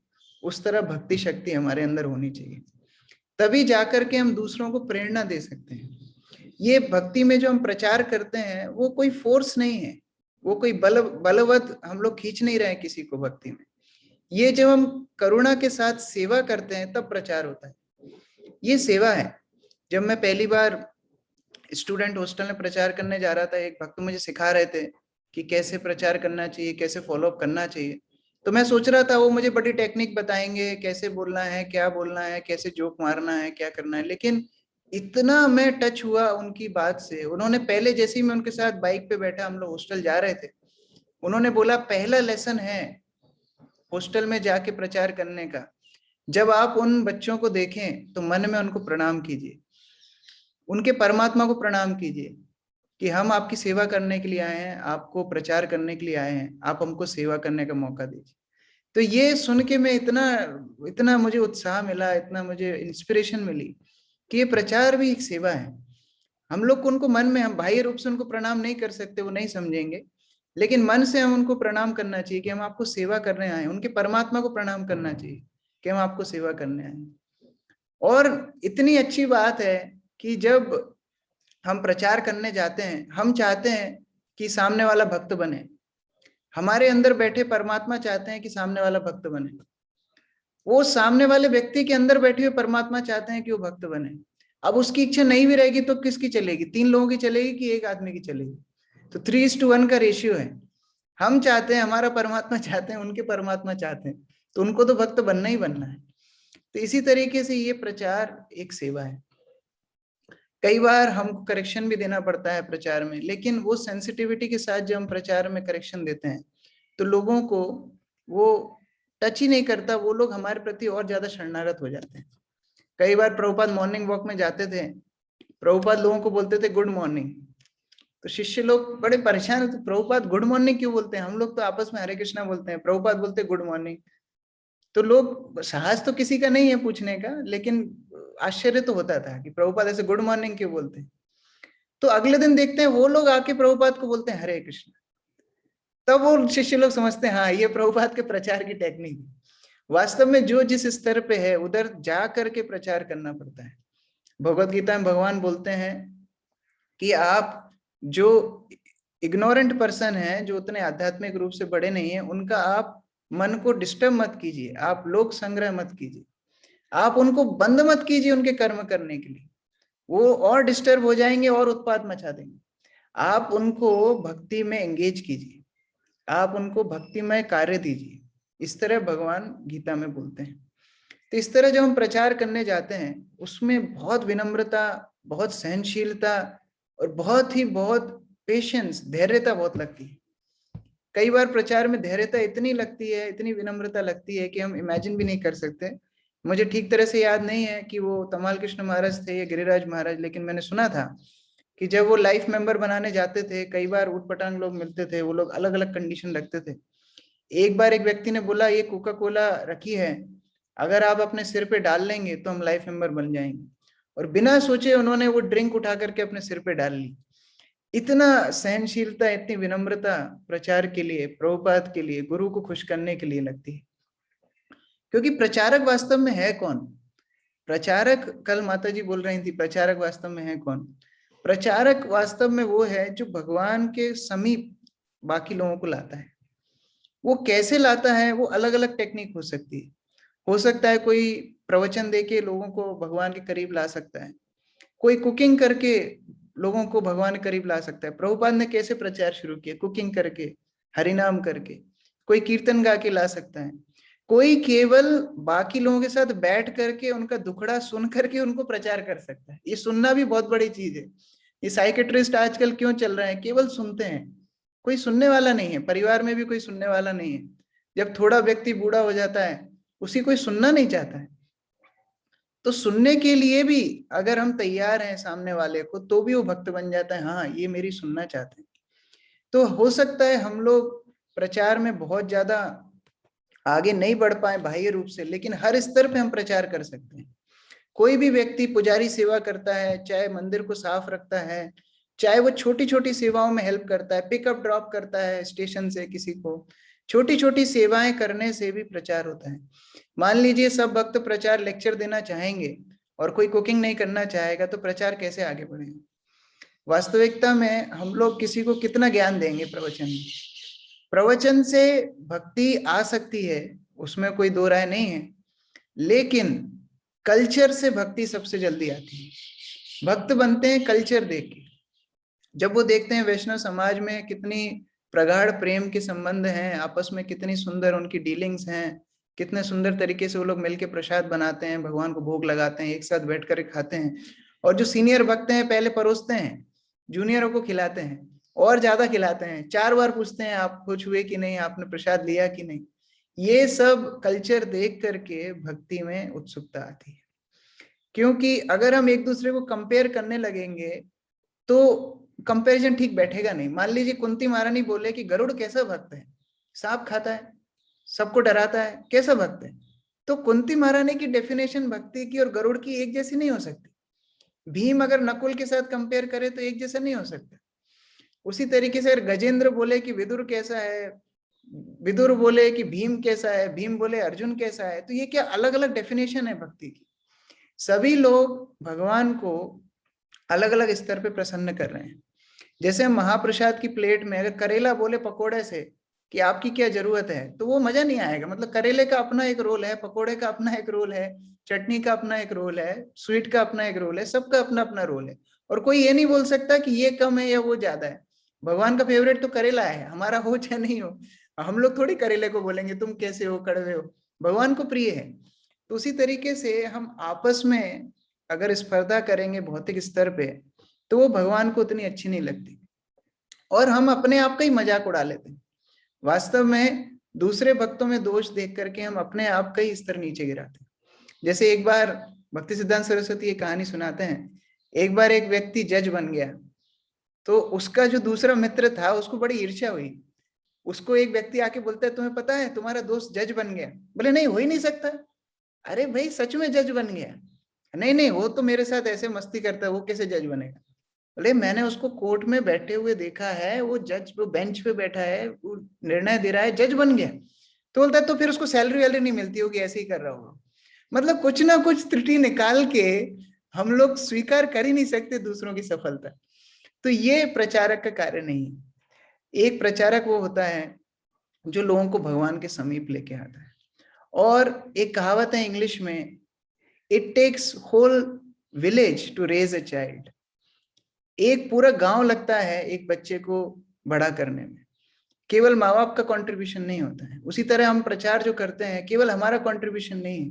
उस तरह भक्ति शक्ति हमारे अंदर होनी चाहिए, तभी जाकर के हम दूसरों को प्रेरणा दे सकते हैं। ये भक्ति में जो हम प्रचार करते हैं वो कोई फोर्स नहीं है, वो कोई बलवत हम लोग खींच नहीं रहे हैं किसी को भक्ति में। ये जब हम करुणा के साथ सेवा करते हैं तब प्रचार होता है, ये सेवा है। जब मैं पहली बार स्टूडेंट हॉस्टल में प्रचार करने जा रहा था, एक भक्त मुझे सिखा रहे थे कि कैसे प्रचार करना चाहिए, कैसे फॉलोअप करना चाहिए। तो मैं सोच रहा था वो मुझे बड़ी टेक्निक बताएंगे, कैसे बोलना है, क्या बोलना है, कैसे जोक मारना है, क्या करना है। लेकिन इतना मैं टच हुआ उनकी बात से। उन्होंने पहले, जैसे ही मैं उनके साथ बाइक पे बैठा, हम लोग हॉस्टल जा रहे थे, उन्होंने बोला पहला लेसन है हॉस्टल में जाके प्रचार करने का, जब आप उन बच्चों को देखें तो मन में उनको प्रणाम कीजिए, उनके परमात्मा को प्रणाम कीजिए कि हम आपकी सेवा करने के लिए आए हैं, आपको प्रचार करने के लिए आए हैं, आप हमको सेवा करने का मौका दीजिए। तो ये सुन के मैं इतना इतना मुझे उत्साह मिला, इतना मुझे इंस्पिरेशन मिली कि ये प्रचार भी एक सेवा है। हम लोग को उनको मन में, हम बाह्य रूप से उनको प्रणाम नहीं कर सकते, वो नहीं समझेंगे, लेकिन मन से हम उनको प्रणाम करना चाहिए कि हम आपको सेवा करने आए हैं। उनके परमात्मा को प्रणाम करना चाहिए कि हम आपको सेवा करने आए हैं। और इतनी अच्छी बात है कि जब हम प्रचार करने जाते हैं, हम चाहते हैं कि सामने वाला भक्त बने, हमारे अंदर बैठे परमात्मा चाहते हैं कि सामने वाला भक्त बने, वो सामने वाले व्यक्ति के अंदर बैठे हुए परमात्मा चाहते हैं कि वो भक्त बने। अब उसकी इच्छा नहीं भी रहेगी तो किसकी चलेगी? 3 लोगों की चलेगी कि एक आदमी की चलेगी? तो 3:1 का रेशियो है। हम चाहते हैं, हमारा परमात्मा चाहते हैं, उनके परमात्मा चाहते हैं, तो उनको तो भक्त बनना ही बनना है। तो इसी तरीके से ये प्रचार एक सेवा है। कई बार हमको करेक्शन भी देना पड़ता है प्रचार में, लेकिन वो सेंसिटिविटी के साथ जब हम प्रचार में करेक्शन देते हैं तो लोगों को वो टच ही नहीं करता, वो लोग हमारे प्रति और ज्यादा शरणागत हो जाते हैं। कई बार प्रभुपाद मॉर्निंग वॉक में जाते थे, प्रभुपाद लोगों को बोलते थे गुड मॉर्निंग, तो शिष्य लोग बड़े परेशान होते, प्रभुपाद गुड मॉर्निंग क्यों बोलते हैं? हम लोग तो आपस में हरे कृष्णा बोलते हैं, प्रभुपाद बोलते गुड मॉर्निंग। तो लोग, साहस तो किसी का नहीं है पूछने का, लेकिन आश्चर्य तो होता था कि प्रभुपाद ऐसे गुड मॉर्निंग क्यों बोलते हैं। तो अगले दिन देखते हैं वो लोग आके प्रभुपाद को बोलते हैं हरे कृष्ण। तब वो शिष्य लोग समझते हैं हाँ ये प्रभुपाद के प्रचार की टेक्निक है। वास्तव में जो जिस स्तर पे है उधर जा करके प्रचार करना पड़ता है। भगवत गीता में भगवान बोलते हैं कि आप जो इग्नोरेंट पर्सन है, जो उतने आध्यात्मिक रूप से बड़े नहीं है, उनका आप मन को डिस्टर्ब मत कीजिए, आप लोक संग्रह मत कीजिए, आप उनको बंद मत कीजिए उनके कर्म करने के लिए, वो और डिस्टर्ब हो जाएंगे और उत्पात मचा देंगे। आप उनको भक्ति में एंगेज कीजिए, आप उनको भक्तिमय कार्य दीजिए। इस तरह भगवान गीता में बोलते हैं। तो इस तरह जब हम प्रचार करने जाते हैं उसमें बहुत विनम्रता, बहुत सहनशीलता और बहुत पेशेंस, धैर्यता बहुत लगती है। कई बार प्रचार में धैर्यता इतनी लगती है, इतनी विनम्रता लगती है कि हम इमेजिन भी नहीं कर सकते। मुझे ठीक तरह से याद नहीं है कि वो तमाल कृष्ण महाराज थे या गिरिराज महाराज, लेकिन मैंने सुना था कि जब वो लाइफ मेंबर बनाने जाते थे, कई बार उठ पटांग लोग मिलते थे, वो लोग अलग अलग कंडीशन रखते थे। एक बार एक व्यक्ति ने बोला ये कोका कोला रखी है, अगर आप अपने सिर पे डाल लेंगे तो हम लाइफ मेंबर बन जाएंगे। और बिना सोचे उन्होंने वो ड्रिंक उठा करके अपने सिर पे डाल ली। इतना सहनशीलता, इतनी विनम्रता प्रचार के लिए, प्रभुपाद के लिए, गुरु को खुश करने के लिए लगती है। क्योंकि प्रचारक वास्तव में है कौन? प्रचारक, कल माता जी बोल रही थी, प्रचारक वास्तव में है कौन? प्रचारक वास्तव में वो है जो भगवान के समीप बाकी लोगों को लाता है। वो कैसे लाता है? वो अलग अलग टेक्निक हो सकती है। हो सकता है कोई प्रवचन देके लोगों को भगवान के करीब ला सकता है, कोई कुकिंग करके लोगों को भगवान के करीब ला सकता है। प्रभुपाद ने कैसे प्रचार शुरू किया? कुकिंग करके, हरिनाम करके। कोई कीर्तन गा के ला सकता है, कोई केवल बाकी लोगों के साथ बैठ करके उनका दुखड़ा सुन करके उनको प्रचार कर सकता है। ये सुनना भी बहुत बड़ी चीज है। ये साइकेट्रिस्ट आजकल क्यों चल रहे हैं? केवल सुनते हैं, कोई सुनने वाला नहीं है, परिवार में भी कोई सुनने वाला नहीं है। जब थोड़ा व्यक्ति बूढ़ा हो जाता है, उसी कोई सुनना नहीं चाहता है। तो सुनने के लिए भी अगर हम तैयार हैं सामने वाले को, तो भी वो भक्त बन जाता है, हाँ ये मेरी सुनना चाहते हैं। तो हो सकता है हम लोग प्रचार में बहुत ज्यादा आगे नहीं बढ़ पाए बाह्य रूप से, लेकिन हर स्तर पे हम प्रचार कर सकते हैं। कोई भी व्यक्ति पुजारी सेवा करता है, चाहे मंदिर को साफ रखता है, चाहे वो छोटी छोटी सेवाओं में हेल्प करता है, पिकअप ड्रॉप करता है स्टेशन से किसी को, छोटी छोटी सेवाएं करने से भी प्रचार होता है। मान लीजिए सब भक्त प्रचार लेक्चर देना चाहेंगे और कोई कुकिंग नहीं करना चाहेगा, तो प्रचार कैसे आगे बढ़ेगा? वास्तविकता में हम लोग किसी को कितना ज्ञान देंगे प्रवचन में? प्रवचन से भक्ति आ सकती है, उसमें कोई दो राय नहीं है, लेकिन कल्चर से भक्ति सबसे जल्दी आती है। भक्त बनते हैं कल्चर देख के। जब वो देखते हैं वैष्णव समाज में कितनी प्रगाढ़ प्रेम के संबंध हैं, आपस में कितनी सुंदर उनकी डीलिंग्स हैं, कितने सुंदर तरीके से वो लोग मिलके प्रसाद बनाते हैं, भगवान को भोग लगाते हैं, एक साथ बैठ कर खाते हैं, और जो सीनियर भक्त हैं पहले परोसते हैं, जूनियरों को खिलाते हैं, और ज्यादा खिलाते हैं, 4 बार पूछते हैं आप खुश हुए कि नहीं, आपने प्रसाद लिया कि नहीं। ये सब कल्चर देख करके भक्ति में उत्सुकता आती है। क्योंकि अगर हम एक दूसरे को कंपेयर करने लगेंगे तो कंपैरिजन ठीक बैठेगा नहीं। मान लीजिए कुंती महारानी बोले कि गरुड़ कैसा भक्त है, सांप खाता है, सबको डराता है, कैसा भक्त है? तो कुंती महारानी की डेफिनेशन भक्ति की और गरुड़ की एक जैसी नहीं हो सकती। भीम अगर नकुल के साथ कंपेयर करे तो एक जैसा नहीं हो सकता। उसी तरीके से अगर गजेंद्र बोले कि विदुर कैसा है, विदुर बोले कि भीम कैसा है, भीम बोले अर्जुन कैसा है, तो ये क्या अलग अलग डेफिनेशन है भक्ति की? सभी लोग भगवान को अलग अलग स्तर पे प्रसन्न कर रहे हैं। जैसे हम महाप्रसाद की प्लेट में अगर करेला बोले पकोड़े से, कि आपकी क्या जरूरत है, तो वो मजा नहीं आएगा। मतलब करेले का अपना एक रोल है, पकोड़े का अपना एक रोल है, चटनी का अपना एक रोल है, स्वीट का अपना एक रोल है, सबका अपना अपना रोल है। और कोई ये नहीं बोल सकता कि ये कम है या वो ज्यादा है। भगवान का फेवरेट तो करेला है, हमारा हो चाहे नहीं हो। हम लोग थोड़ी करेले को बोलेंगे तुम कैसे हो, कड़वे हो। भगवान को प्रिय है। तो उसी तरीके से हम आपस में अगर स्पर्धा करेंगे भौतिक स्तर पे, तो वो भगवान को उतनी अच्छी नहीं लगती, और हम अपने आप का ही मजाक उड़ा लेते हैं। वास्तव में दूसरे भक्तों में दोष देख करके हम अपने आप का ही स्तर नीचे गिराते हैं। जैसे एक बार भक्ति सिद्धांत सरस्वती एक कहानी सुनाते हैं। एक बार एक व्यक्ति जज बन गया, तो उसका जो दूसरा मित्र था उसको बड़ी ईर्ष्या हुई। उसको एक व्यक्ति आके बोलता है, तुम्हें पता है तुम्हारा दोस्त जज बन गया? बोले नहीं, हो ही नहीं सकता। अरे भाई सच में जज बन गया। नहीं नहीं, वो तो मेरे साथ ऐसे मस्ती करता है, वो कैसे जज बनेगा? बोले मैंने उसको कोर्ट में बैठे हुए देखा है, वो जज वो बेंच पे बैठा है, वो निर्णय दे रहा है, जज बन गया। तो बोलता है तो फिर उसको सैलरी वैलरी नहीं मिलती होगी, ऐसे ही कर रहा होगा। मतलब कुछ ना कुछ त्रुटि निकाल के हम लोग स्वीकार कर ही नहीं सकते दूसरों की सफलता। तो ये प्रचारक का कार्य नहीं है। एक प्रचारक वो होता है जो लोगों को भगवान के समीप लेके आता है। और एक कहावत है इंग्लिश में, it takes whole village to raise a child. एक पूरा गांव लगता है एक बच्चे को बड़ा करने में, केवल माँ बाप का कंट्रीब्यूशन नहीं होता है। उसी तरह हम प्रचार जो करते हैं, केवल हमारा कंट्रीब्यूशन नहीं है,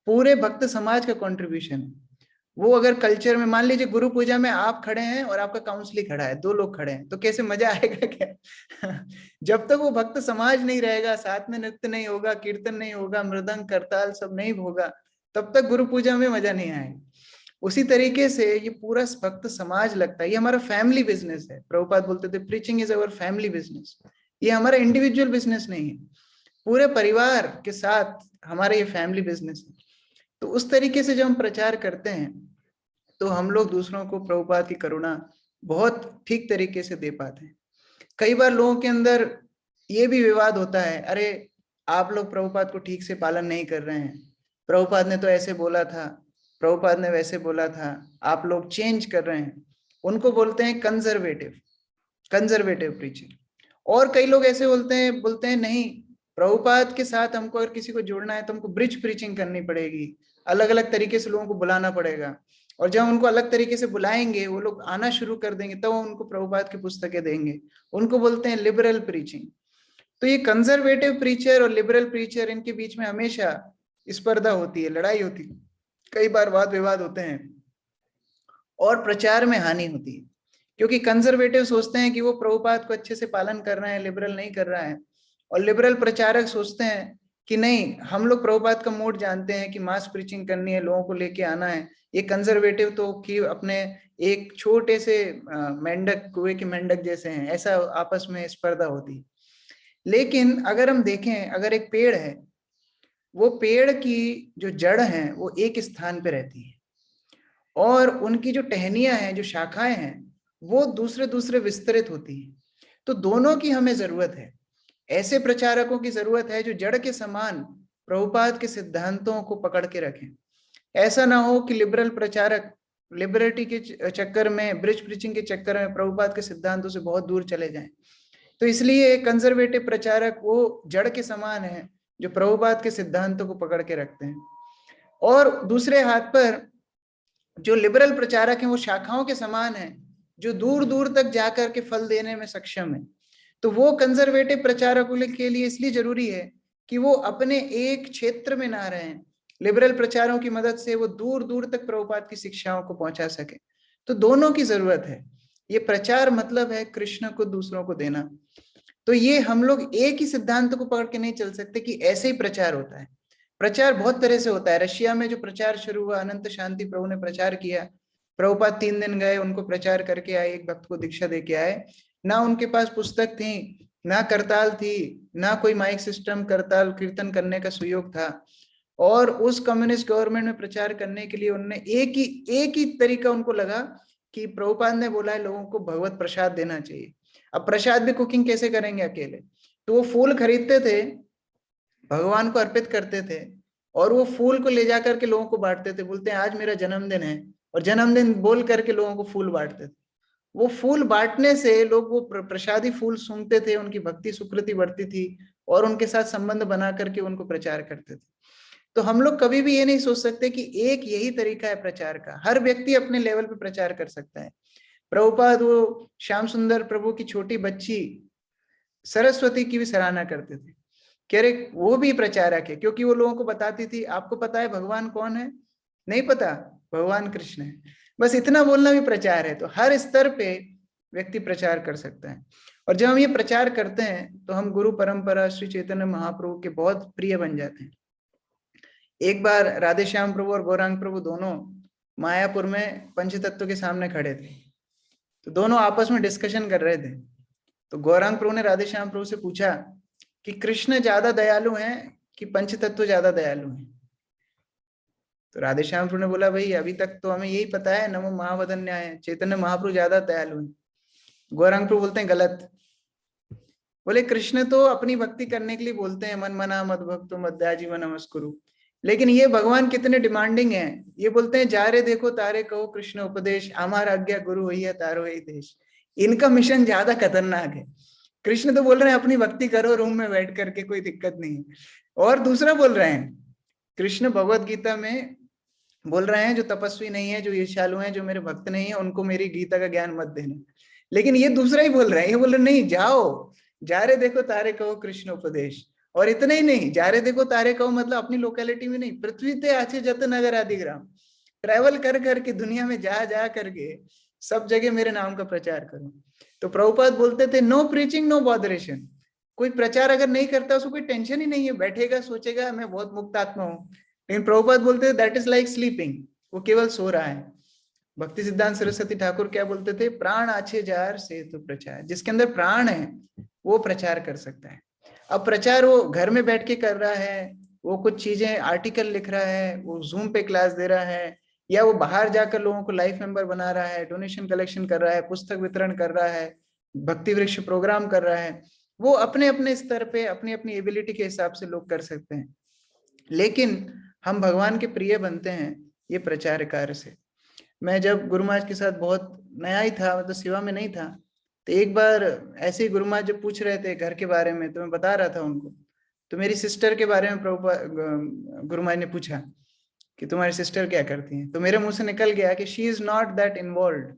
पूरे भक्त समाज का कंट्रीब्यूशन है। वो अगर कल्चर में, मान लीजिए गुरु पूजा में आप खड़े हैं और आपका काउंसली खड़ा है, दो लोग खड़े हैं, तो कैसे मजा आएगा क्या? जब तक वो भक्त समाज नहीं रहेगा, साथ में नृत्य नहीं होगा, कीर्तन नहीं होगा, मृदंग करताल सब नहीं होगा, तब तक गुरु पूजा में मजा नहीं आएगा। उसी तरीके से ये पूरा भक्त समाज लगता है, ये हमारा फैमिली बिजनेस है। प्रभुपाद बोलते थे preaching is our family business. ये हमारा इंडिविजुअल बिजनेस नहीं है, पूरे परिवार के साथ हमारा ये फैमिली बिजनेस है। तो उस तरीके से जब हम प्रचार करते हैं, तो हम लोग दूसरों को प्रभुपाद की करुणा बहुत ठीक तरीके से दे पाते हैं। कई बार लोगों के अंदर ये भी विवाद होता है, अरे आप लोग प्रभुपाद को ठीक से पालन नहीं कर रहे हैं, प्रभुपाद ने तो ऐसे बोला था, प्रभुपाद ने वैसे बोला था, आप लोग चेंज कर रहे हैं। उनको बोलते हैं कंजर्वेटिव, कंजर्वेटिव प्रीचर। और कई लोग ऐसे बोलते हैं नहीं, प्रभुपाद के साथ हमको अगर किसी को जोड़ना है तो हमको ब्रिज प्रीचिंग करनी पड़ेगी, अलग अलग तरीके से लोगों को बुलाना पड़ेगा। और जब उनको अलग तरीके से बुलाएंगे, वो लोग आना शुरू कर देंगे, तब तो उनको प्रभुपाद की पुस्तकें देंगे। उनको बोलते हैं लिबरल प्रीचिंग। तो ये कंजर्वेटिव प्रीचर और लिबरल प्रीचर, इनके बीच में हमेशा स्पर्धा होती है, लड़ाई होती है, कई बार वाद विवाद होते हैं, और प्रचार में हानि होती है। क्योंकि कंजर्वेटिव सोचते हैं कि वो प्रभुपाद को अच्छे से पालन कर रहे हैं, लिबरल नहीं कर रहा है। और लिबरल प्रचारक सोचते हैं कि नहीं, हम लोग प्रभुपाद का मूड जानते हैं कि मास प्रीचिंग करनी है, लोगों को लेके आना है। ये कंजर्वेटिव तो कि अपने एक छोटे से मेंढक, कुएं के मेंढक जैसे हैं, ऐसा आपस में स्पर्धा होती है। लेकिन अगर हम देखें, अगर एक पेड़ है, वो पेड़ की जो जड़ है वो एक स्थान पे रहती है, और उनकी जो टहनियां हैं, जो शाखाएं हैं, वो दूसरे दूसरे विस्तृत होती हैं। तो दोनों की हमें जरूरत है। ऐसे प्रचारकों की जरूरत है जो जड़ के समान प्रभुपाद के सिद्धांतों को पकड़ के रखें। ऐसा ना हो कि लिबरल प्रचारक लिबर्टी के चक्कर में, ब्रिज प्रीचिंग के चक्कर में प्रभुपाद के सिद्धांतों से बहुत दूर चले जाएं। तो इसलिए कंजर्वेटिव प्रचारक वो जड़ के समान है जो प्रभुपाद के सिद्धांतों को पकड़ के रखते हैं। और दूसरे हाथ पर जो लिबरल प्रचारक हैं वो शाखाओं के समान हैं, जो दूर दूर तक जाकर के फल देने में सक्षम है। तो वो कंजर्वेटिव प्रचारकों के लिए इसलिए जरूरी है कि वो अपने एक क्षेत्र में ना रहें, लिबरल प्रचारों की मदद से वो दूर दूर तक प्रभुपाद की शिक्षाओं को पहुंचा सके। तो दोनों की जरूरत है। ये प्रचार मतलब है कृष्ण को दूसरों को देना। तो ये हम लोग एक ही सिद्धांत को पकड़ के नहीं चल सकते कि ऐसे ही प्रचार होता है। प्रचार बहुत तरह से होता है। रशिया में जो प्रचार शुरू हुआ, अनंत शांति प्रभु ने प्रचार किया, प्रभुपाद 3 दिन गए, उनको प्रचार करके आए, एक भक्त को दीक्षा दे के आए। ना उनके पास पुस्तक थी, ना करताल थी, ना कोई माइक सिस्टम करताल कीर्तन करने का सुयोग था। और उस कम्युनिस्ट गवर्नमेंट में प्रचार करने के लिए उन्होंने एक ही तरीका उनको लगा कि प्रभुपाद ने बोला है लोगों को भगवत प्रसाद देना चाहिए। अब प्रसाद भी कुकिंग कैसे करेंगे अकेले? तो वो फूल खरीदते थे, भगवान को अर्पित करते थे, और वो फूल को ले जाकर के लोगों को बांटते थे। बोलते हैं आज मेरा जन्मदिन है, और जन्मदिन बोल करके लोगों को फूल बांटते थे। वो फूल बांटने से लोग वो प्रसादी फूल सूंघते थे, उनकी भक्ति सुकृति बढ़ती थी और उनके साथ संबंध बना करके उनको प्रचार करते थे। तो हम लोग कभी भी ये नहीं सोच सकते कि एक यही तरीका है प्रचार का, हर व्यक्ति अपने लेवल पे प्रचार कर सकता है। प्रभुपाद वो श्याम सुंदर प्रभु की छोटी बच्ची सरस्वती की भी सराहना करते थे, कह रहे वो भी प्रचारक है, क्योंकि वो लोगों को बताती थी आपको पता है भगवान कौन है? नहीं पता, भगवान कृष्ण है। बस इतना बोलना भी प्रचार है। तो हर स्तर पे व्यक्ति प्रचार कर सकता है। और जब हम ये प्रचार करते हैं तो हम गुरु परंपरा श्री चैतन्य महाप्रभु के बहुत प्रिय बन जाते हैं। एक बार राधे श्याम प्रभु और गौरांग प्रभु दोनों मायापुर में पंचतत्व के सामने खड़े थे। तो दोनों आपस में डिस्कशन कर रहे थे। तो गौरांग प्रभु ने राधे श्याम प्रभु से पूछा कि कृष्ण ज्यादा दयालु हैं कि पंचतत्व ज्यादा दयालु हैं? तो राधे श्याम प्रभु ने बोला भाई अभी तक तो हमें यही पता है नमो महावदन्याय चैतन्य महाप्रभु ज्यादा दयालु हैं। गौरांग प्रभु बोलते हैं गलत। बोले कृष्ण तो अपनी भक्ति करने के लिए बोलते हैं मन मना मद भक्तो मद्याजीव नमस्कुरु, लेकिन ये भगवान कितने डिमांडिंग हैं। ये बोलते हैं जा रे देखो तारे कहो कृष्ण उपदेश आमार आज्ञा गुरु हुई है तारो ही देश। इनका मिशन ज्यादा खतरनाक है। कृष्ण तो बोल रहे हैं अपनी भक्ति करो रूम में बैठ करके, कोई दिक्कत नहीं है। और दूसरा बोल रहे हैं कृष्ण भगवत गीता में बोल रहे हैं जो तपस्वी नहीं है, जो ईर्ष्यालु हैं, जो मेरे भक्त नहीं है, उनको मेरी गीता का ज्ञान मत देना। लेकिन ये दूसरा ही बोल रहे हैं, ये बोल रहे नहीं जाओ जा रहे देखो तारे कहो कृष्ण उपदेश। और इतना ही नहीं, जा रहे देखो तारे कहो मतलब अपनी लोकेलिटी में नहीं, पृथ्वी ते आचे जत नगर आदि ग्राम, ट्रैवल कर करके दुनिया में जा जा करके सब जगह मेरे नाम का प्रचार करो। तो प्रभुपाद बोलते थे नो प्रीचिंग नो बॉदरेशन। कोई प्रचार अगर नहीं करता उसको कोई टेंशन ही नहीं है, बैठेगा सोचेगा मैं बहुत मुक्त आत्मा हूँ। लेकिन प्रभुपाद बोलते थे दैट इज लाइक स्लीपिंग, वो केवल सो रहा है। भक्ति सिद्धांत सरस्वती ठाकुर क्या बोलते थे, प्राण आछे जार से तो प्रचार, जिसके अंदर प्राण है वो प्रचार कर सकता है। अब प्रचार वो घर में बैठ के कर रहा है, वो कुछ चीजें आर्टिकल लिख रहा है, वो जूम पे क्लास दे रहा है, या वो बाहर जाकर लोगों को लाइफ मेंबर बना रहा है, डोनेशन कलेक्शन कर रहा है, पुस्तक वितरण कर रहा है, भक्ति वृक्ष प्रोग्राम कर रहा है, वो अपने अपने स्तर पे अपनी अपनी एबिलिटी के हिसाब से लोग कर सकते हैं। लेकिन हम भगवान के प्रिय बनते हैं ये प्रचार कार्य से। मैं जब गुरु महाराज के साथ बहुत नया ही था, मतलब सेवा में नहीं था, तो एक बार ऐसे ही गुरु महाराज जब पूछ रहे थे घर के बारे में तो मैं बता रहा था उनको। तो मेरी सिस्टर के बारे में गुरु महाराज ने पूछा कि तुम्हारी सिस्टर क्या करती है, तो मेरे मुंह से निकल गया कि she is not that involve,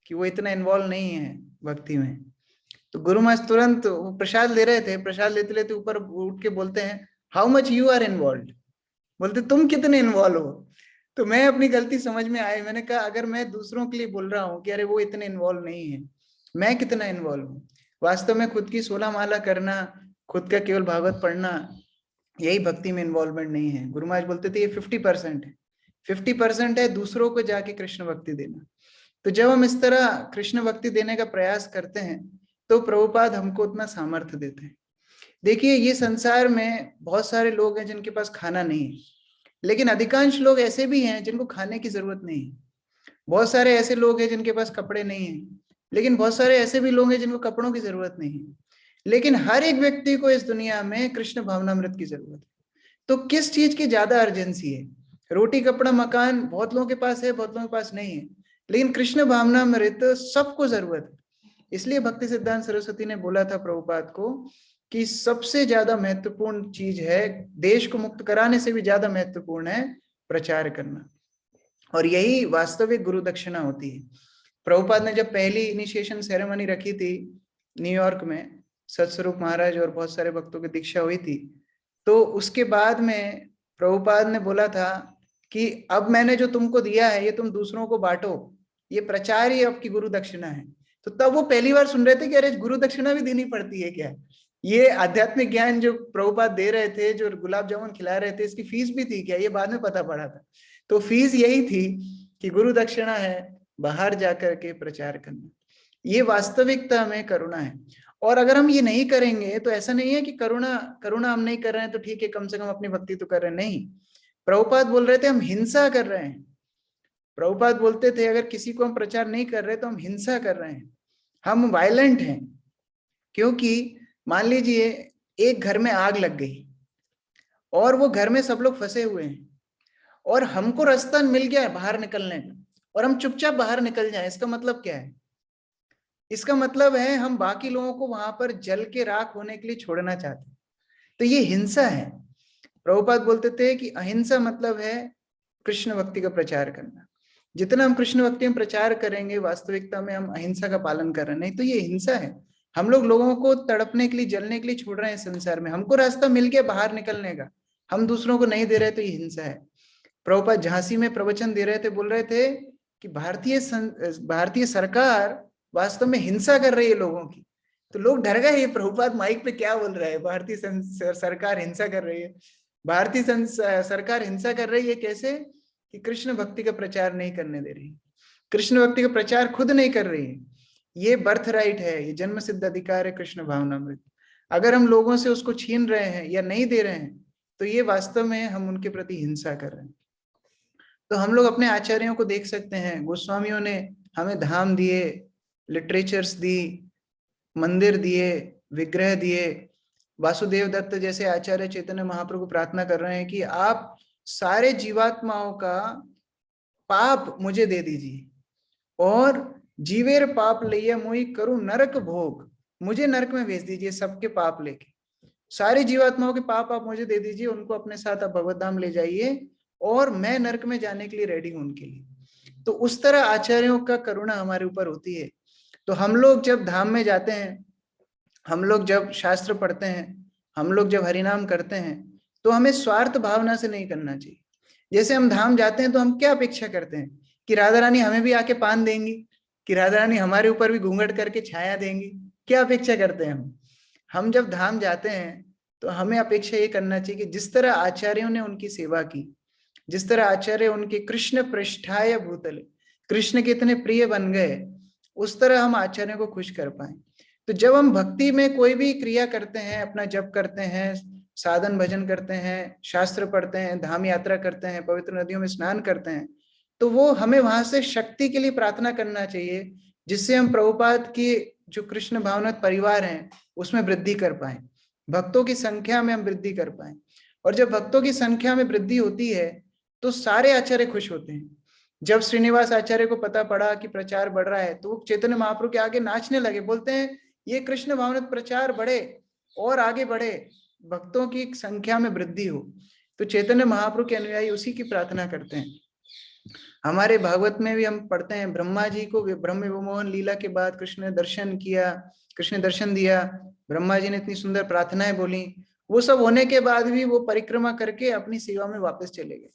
कि वो इतना इन्वॉल्व नहीं है भक्ति में। तो गुरु महाराज तुरंत वो प्रसाद ले रहे थे, प्रसाद लेते लेते ऊपर उठ के बोलते हैं how much you are involve, बोलते तुम कितने इन्वॉल्व हो। तो मैं अपनी गलती समझ में आई, मैंने कहा अगर मैं दूसरों के लिए बोल रहा हूँ कि अरे वो इतने इन्वॉल्व नहीं है, मैं कितना इन्वॉल्व हूँ। वास्तव में खुद की 16 माला करना, खुद का केवल भागवत पढ़ना, यही भक्ति में इन्वॉल्वमेंट नहीं है। गुरु महाराज बोलते थे ये 50% है, 50% है दूसरों को जाके कृष्ण भक्ति देना। तो जब हम इस तरह कृष्ण भक्ति देने का प्रयास करते हैं तो प्रभुपाद हमको उतना सामर्थ्य देते हैं। देखिए ये संसार में बहुत सारे लोग हैं जिनके पास खाना नहीं है, लेकिन अधिकांश लोग ऐसे भी हैं जिनको खाने की जरूरत नहीं है। बहुत सारे ऐसे लोग हैं जिनके पास कपड़े नहीं है, लेकिन बहुत सारे ऐसे भी लोग हैं जिनको कपड़ों की जरूरत नहीं है। लेकिन हर एक व्यक्ति को इस दुनिया में कृष्ण भावनामृत की जरूरत है। तो किस चीज की ज्यादा अर्जेंसी है? रोटी कपड़ा मकान बहुत लोगों के पास है, बहुत लोगों के पास नहीं है, लेकिन कृष्ण भावनामृत सबको जरूरत है। इसलिए भक्ति सिद्धांत सरस्वती ने बोला था प्रभुपाद को कि सबसे ज्यादा महत्वपूर्ण चीज है, देश को मुक्त कराने से भी ज्यादा महत्वपूर्ण है प्रचार करना। और यही वास्तविक गुरु दक्षिणा होती है। प्रभुपाद ने जब पहली इनिशिएशन सेरेमनी रखी थी न्यूयॉर्क में, सतस्वरूप महाराज और बहुत सारे भक्तों की दीक्षा हुई थी, तो उसके बाद में प्रभुपाद ने बोला था कि अब मैंने जो तुमको दिया है ये तुम दूसरों को बांटो, ये प्रचार ही आपकी गुरु दक्षिणा है। तो तब वो पहली बार सुन रहे थे कि अरे गुरु दक्षिणा भी देनी पड़ती है क्या। ये आध्यात्मिक ज्ञान जो प्रभुपाद दे रहे थे, जो गुलाब जामुन खिला रहे थे, इसकी फीस भी थी क्या, ये बाद में पता पड़ा था। तो फीस यही थी कि गुरु दक्षिणा है बाहर जाकर के प्रचार करना। ये वास्तविकता में करुणा है। और अगर हम ये नहीं करेंगे तो ऐसा नहीं है कि करुणा करुणा हम नहीं कर रहे हैं तो ठीक है, कम से कम अपनी भक्ति तो कर रहे हैं, नहीं। प्रभुपाद बोल रहे थे हम हिंसा कर रहे हैं। प्रभुपाद बोलते थे अगर किसी को हम प्रचार नहीं कर रहे तो हम हिंसा कर रहे हैं, हम वायलेंट हैं। क्योंकि मान लीजिए एक घर में आग लग गई और वो घर में सब लोग फंसे हुए हैं और हमको रास्ता मिल गया है बाहर निकलने का और हम चुपचाप बाहर निकल जाएं, इसका मतलब क्या है? इसका मतलब है हम बाकी लोगों को वहां पर जल के राख होने के लिए छोड़ना चाहते हैं। तो ये हिंसा है। प्रभुपाद बोलते थे कि अहिंसा मतलब है कृष्ण भक्ति का प्रचार करना। जितना हम कृष्ण भक्ति में प्रचार करेंगे, वास्तविकता में हम अहिंसा का पालन कर रहे हैं। नहीं तो ये हिंसा है। हम लोग लोगों को तड़पने के लिए, जलने के लिए छोड़ रहे हैं संसार में। हमको रास्ता मिल गया बाहर निकलने का, हम दूसरों को नहीं दे रहे, तो ये हिंसा है। प्रभुपाद झांसी में प्रवचन दे रहे थे, बोल रहे थे कि भारतीय सरकार वास्तव में हिंसा कर रही है लोगों की। तो लोग डर गए, ये प्रभुपाद माइक पे क्या बोल रहा है, भारतीय सरकार हिंसा कर रही है। भारतीय सरकार हिंसा कर रही है कैसे? कि कृष्ण भक्ति का प्रचार नहीं करने दे रही, कृष्ण भक्ति का प्रचार खुद नहीं कर रही है। ये बर्थ राइट है, ये जन्म सिद्ध अधिकार है कृष्ण भावनामृत। अगर हम लोगों से उसको छीन रहे हैं या नहीं दे रहे हैं, तो ये वास्तव में हम उनके प्रति हिंसा कर रहे हैं। तो हम लोग अपने आचार्यों को देख सकते हैं, गोस्वामियों ने हमें धाम दिए, लिटरेचर्स दी, मंदिर दिए, विग्रह दिए। वासुदेव दत्त जैसे आचार्य चैतन्य महाप्रभु प्रार्थना कर रहे हैं कि आप सारे जीवात्माओं का पाप मुझे दे दीजिए, और जीवेर पाप लइया मोई करूं नरक भोग, मुझे नरक में भेज दीजिए सबके पाप लेके। सारी जीवात्माओं के पाप आप मुझे दे दीजिए, उनको अपने साथ आप भगवत धाम ले जाइए, और मैं नरक में जाने के लिए रेडी हूं उनके लिए। तो उस तरह आचार्यों का करुणा हमारे ऊपर होती है। तो हम लोग जब धाम में जाते हैं, हम लोग जब शास्त्र पढ़ते हैं, हम लोग जब हरिनाम करते हैं, तो हमें स्वार्थ भावना से नहीं करना चाहिए। जैसे हम धाम जाते हैं तो हम क्या अपेक्षा करते हैं कि राधा रानी हमें भी आके पान देंगी, कि राधा रानी हमारे ऊपर भी घूंघट करके छाया देंगी। क्या अपेक्षा करते हैं हम जब धाम जाते हैं तो हमें अपेक्षा ये करना चाहिए कि जिस तरह आचार्यों ने उनकी सेवा की, जिस तरह आचार्य उनके कृष्ण पृष्ठाय भूतले, कृष्ण के इतने प्रिय बन गए, उस तरह हम आचार्यों को खुश कर पाए। तो जब हम भक्ति में कोई भी क्रिया करते हैं, अपना जप करते हैं, साधन भजन करते हैं, शास्त्र पढ़ते हैं, धाम यात्रा करते हैं, पवित्र नदियों में स्नान करते हैं, तो वो हमें वहां से शक्ति के लिए प्रार्थना करना चाहिए, जिससे हम प्रभुपाद की जो कृष्ण भावना परिवार है उसमें वृद्धि कर पाए, भक्तों की संख्या में हम वृद्धि कर पाए। और जब भक्तों की संख्या में वृद्धि होती है तो सारे आचार्य खुश होते हैं। जब श्रीनिवास आचार्य को पता पड़ा कि प्रचार बढ़ रहा है, तो वो चैतन्य महाप्रभु के आगे नाचने लगे, बोलते हैं ये कृष्ण भावना प्रचार बढ़े और आगे बढ़े, भक्तों की संख्या में वृद्धि हो। तो चैतन्य महाप्रभु के अनुयायी उसी की प्रार्थना करते हैं। हमारे भागवत में भी हम पढ़ते हैं, ब्रह्मा जी को ब्रह्म विमोहन लीला के बाद कृष्ण ने दर्शन किया, कृष्ण ने दर्शन दिया, ब्रह्मा जी ने इतनी सुंदर प्रार्थनाएं बोली, वो सब होने के बाद भी वो परिक्रमा करके अपनी सेवा में वापस चले गए।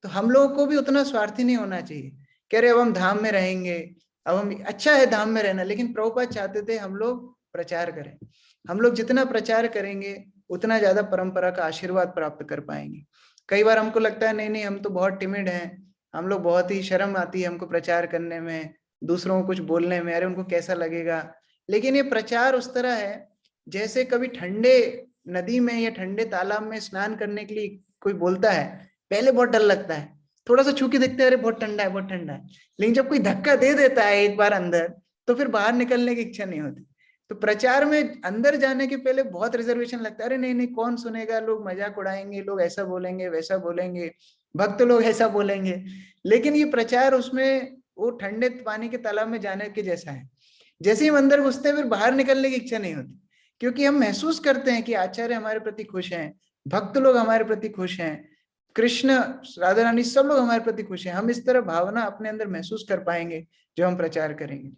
तो हम लोगों को भी उतना स्वार्थी नहीं होना चाहिए, कह रहे अब हम धाम में रहेंगे, अब हम, अच्छा है धाम में रहना, लेकिन प्रभुपाद चाहते थे हम लोग प्रचार करें। हम लोग जितना प्रचार करेंगे उतना ज्यादा परंपरा का आशीर्वाद प्राप्त कर पाएंगे। कई बार हमको लगता है नहीं नहीं हम तो बहुत टिमिड हैं, हम लोग बहुत ही शर्म आती है हमको प्रचार करने में, दूसरों को कुछ बोलने में, अरे उनको कैसा लगेगा। लेकिन ये प्रचार उस तरह है जैसे कभी ठंडे नदी में या ठंडे तालाब में स्नान करने के लिए कोई बोलता है, पहले बहुत डर लगता है, थोड़ा सा छू के देखते हैं, अरे बहुत ठंडा है बहुत ठंडा है, लेकिन जब कोई धक्का दे देता है एक बार अंदर, तो फिर बाहर निकलने की इच्छा नहीं होती। तो प्रचार में अंदर जाने के पहले बहुत रिजर्वेशन लगता है, अरे नहीं नहीं कौन सुनेगा, लोग मजाक उड़ाएंगे, लोग ऐसा बोलेंगे वैसा बोलेंगे, भक्त लोग ऐसा बोलेंगे। लेकिन ये प्रचार उसमें वो ठंडे पानी के तालाब में जाने के जैसा है, जैसे ही हम अंदर घुसते हैं फिर बाहर निकलने की इच्छा नहीं होती, क्योंकि हम महसूस करते हैं कि आचार्य हमारे प्रति खुश हैं, भक्त लोग हमारे प्रति खुश हैं, कृष्ण राधा रानी सब लोग हमारे प्रति खुश हैं। हम इस तरह भावना अपने अंदर महसूस कर पाएंगे जो हम प्रचार करेंगे।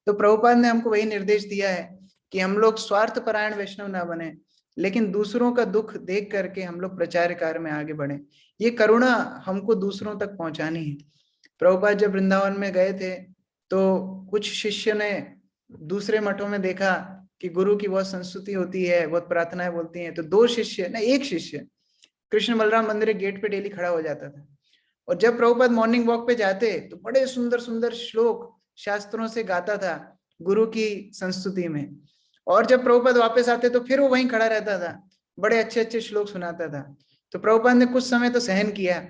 तो प्रभुपाद ने हमको वही निर्देश दिया है कि हम लोग स्वार्थ परायण वैष्णव ना बने, लेकिन दूसरों का दुख देख करके हम लोग प्रचार कार्य में आगे बढ़े। ये करुणा हमको दूसरों तक पहुंचानी है। प्रभुपाद जब वृंदावन में गए थे तो कुछ शिष्य ने दूसरे मठों में देखा कि गुरु की बहुत संस्तुति होती है, बहुत प्रार्थनाएं बोलती हैं, तो दो शिष्य ना एक शिष्य कृष्ण बलराम मंदिर गेट पे डेली खड़ा हो जाता था, और जब प्रभुपाद मॉर्निंग वॉक पे जाते तो बड़े सुंदर सुंदर श्लोक शास्त्रों से गाता था गुरु की संस्तुति में, और जब प्रभुपाद वापस आते तो फिर वो वहीं खड़ा रहता था, बड़े अच्छे अच्छे श्लोक सुनाता था। तो प्रभुपाद ने कुछ समय तो सहन किया,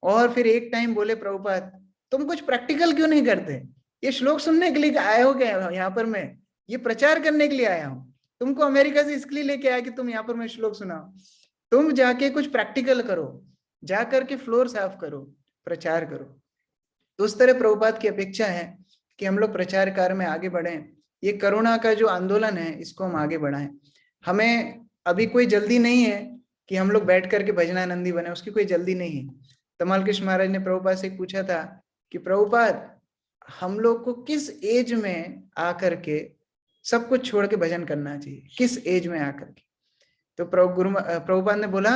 और फिर एक टाइम बोले प्रभुपाद तुम कुछ प्रैक्टिकल क्यों नहीं करते, ये श्लोक सुनने के लिए आए हो क्या यहाँ पर, मैं ये प्रचार करने के लिए आया हूँ, तुमको अमेरिका से इसके लिए लेके आया कि तुम यहाँ पर मैं श्लोक सुनाओ, तुम जाके कुछ प्रैक्टिकल करो, जाकर के फ्लोर साफ करो, प्रचार करो। तो उस तरह प्रभुपाद की अपेक्षा है कि हम लोग प्रचार कार्य में आगे बढ़ें, ये करुणा का जो आंदोलन है इसको हम आगे बढ़ाएं। हमें अभी कोई जल्दी नहीं है कि हम लोग बैठ करके भजनानंदी बने, उसकी कोई जल्दी नहीं है। तमाल कृष्ण महाराज ने प्रभुपाद से पूछा था कि प्रभुपाद हम लोग को किस एज में आकर के सब कुछ छोड़ के भजन करना चाहिए, किस एज में आकर के? तो प्रभुपाद ने बोला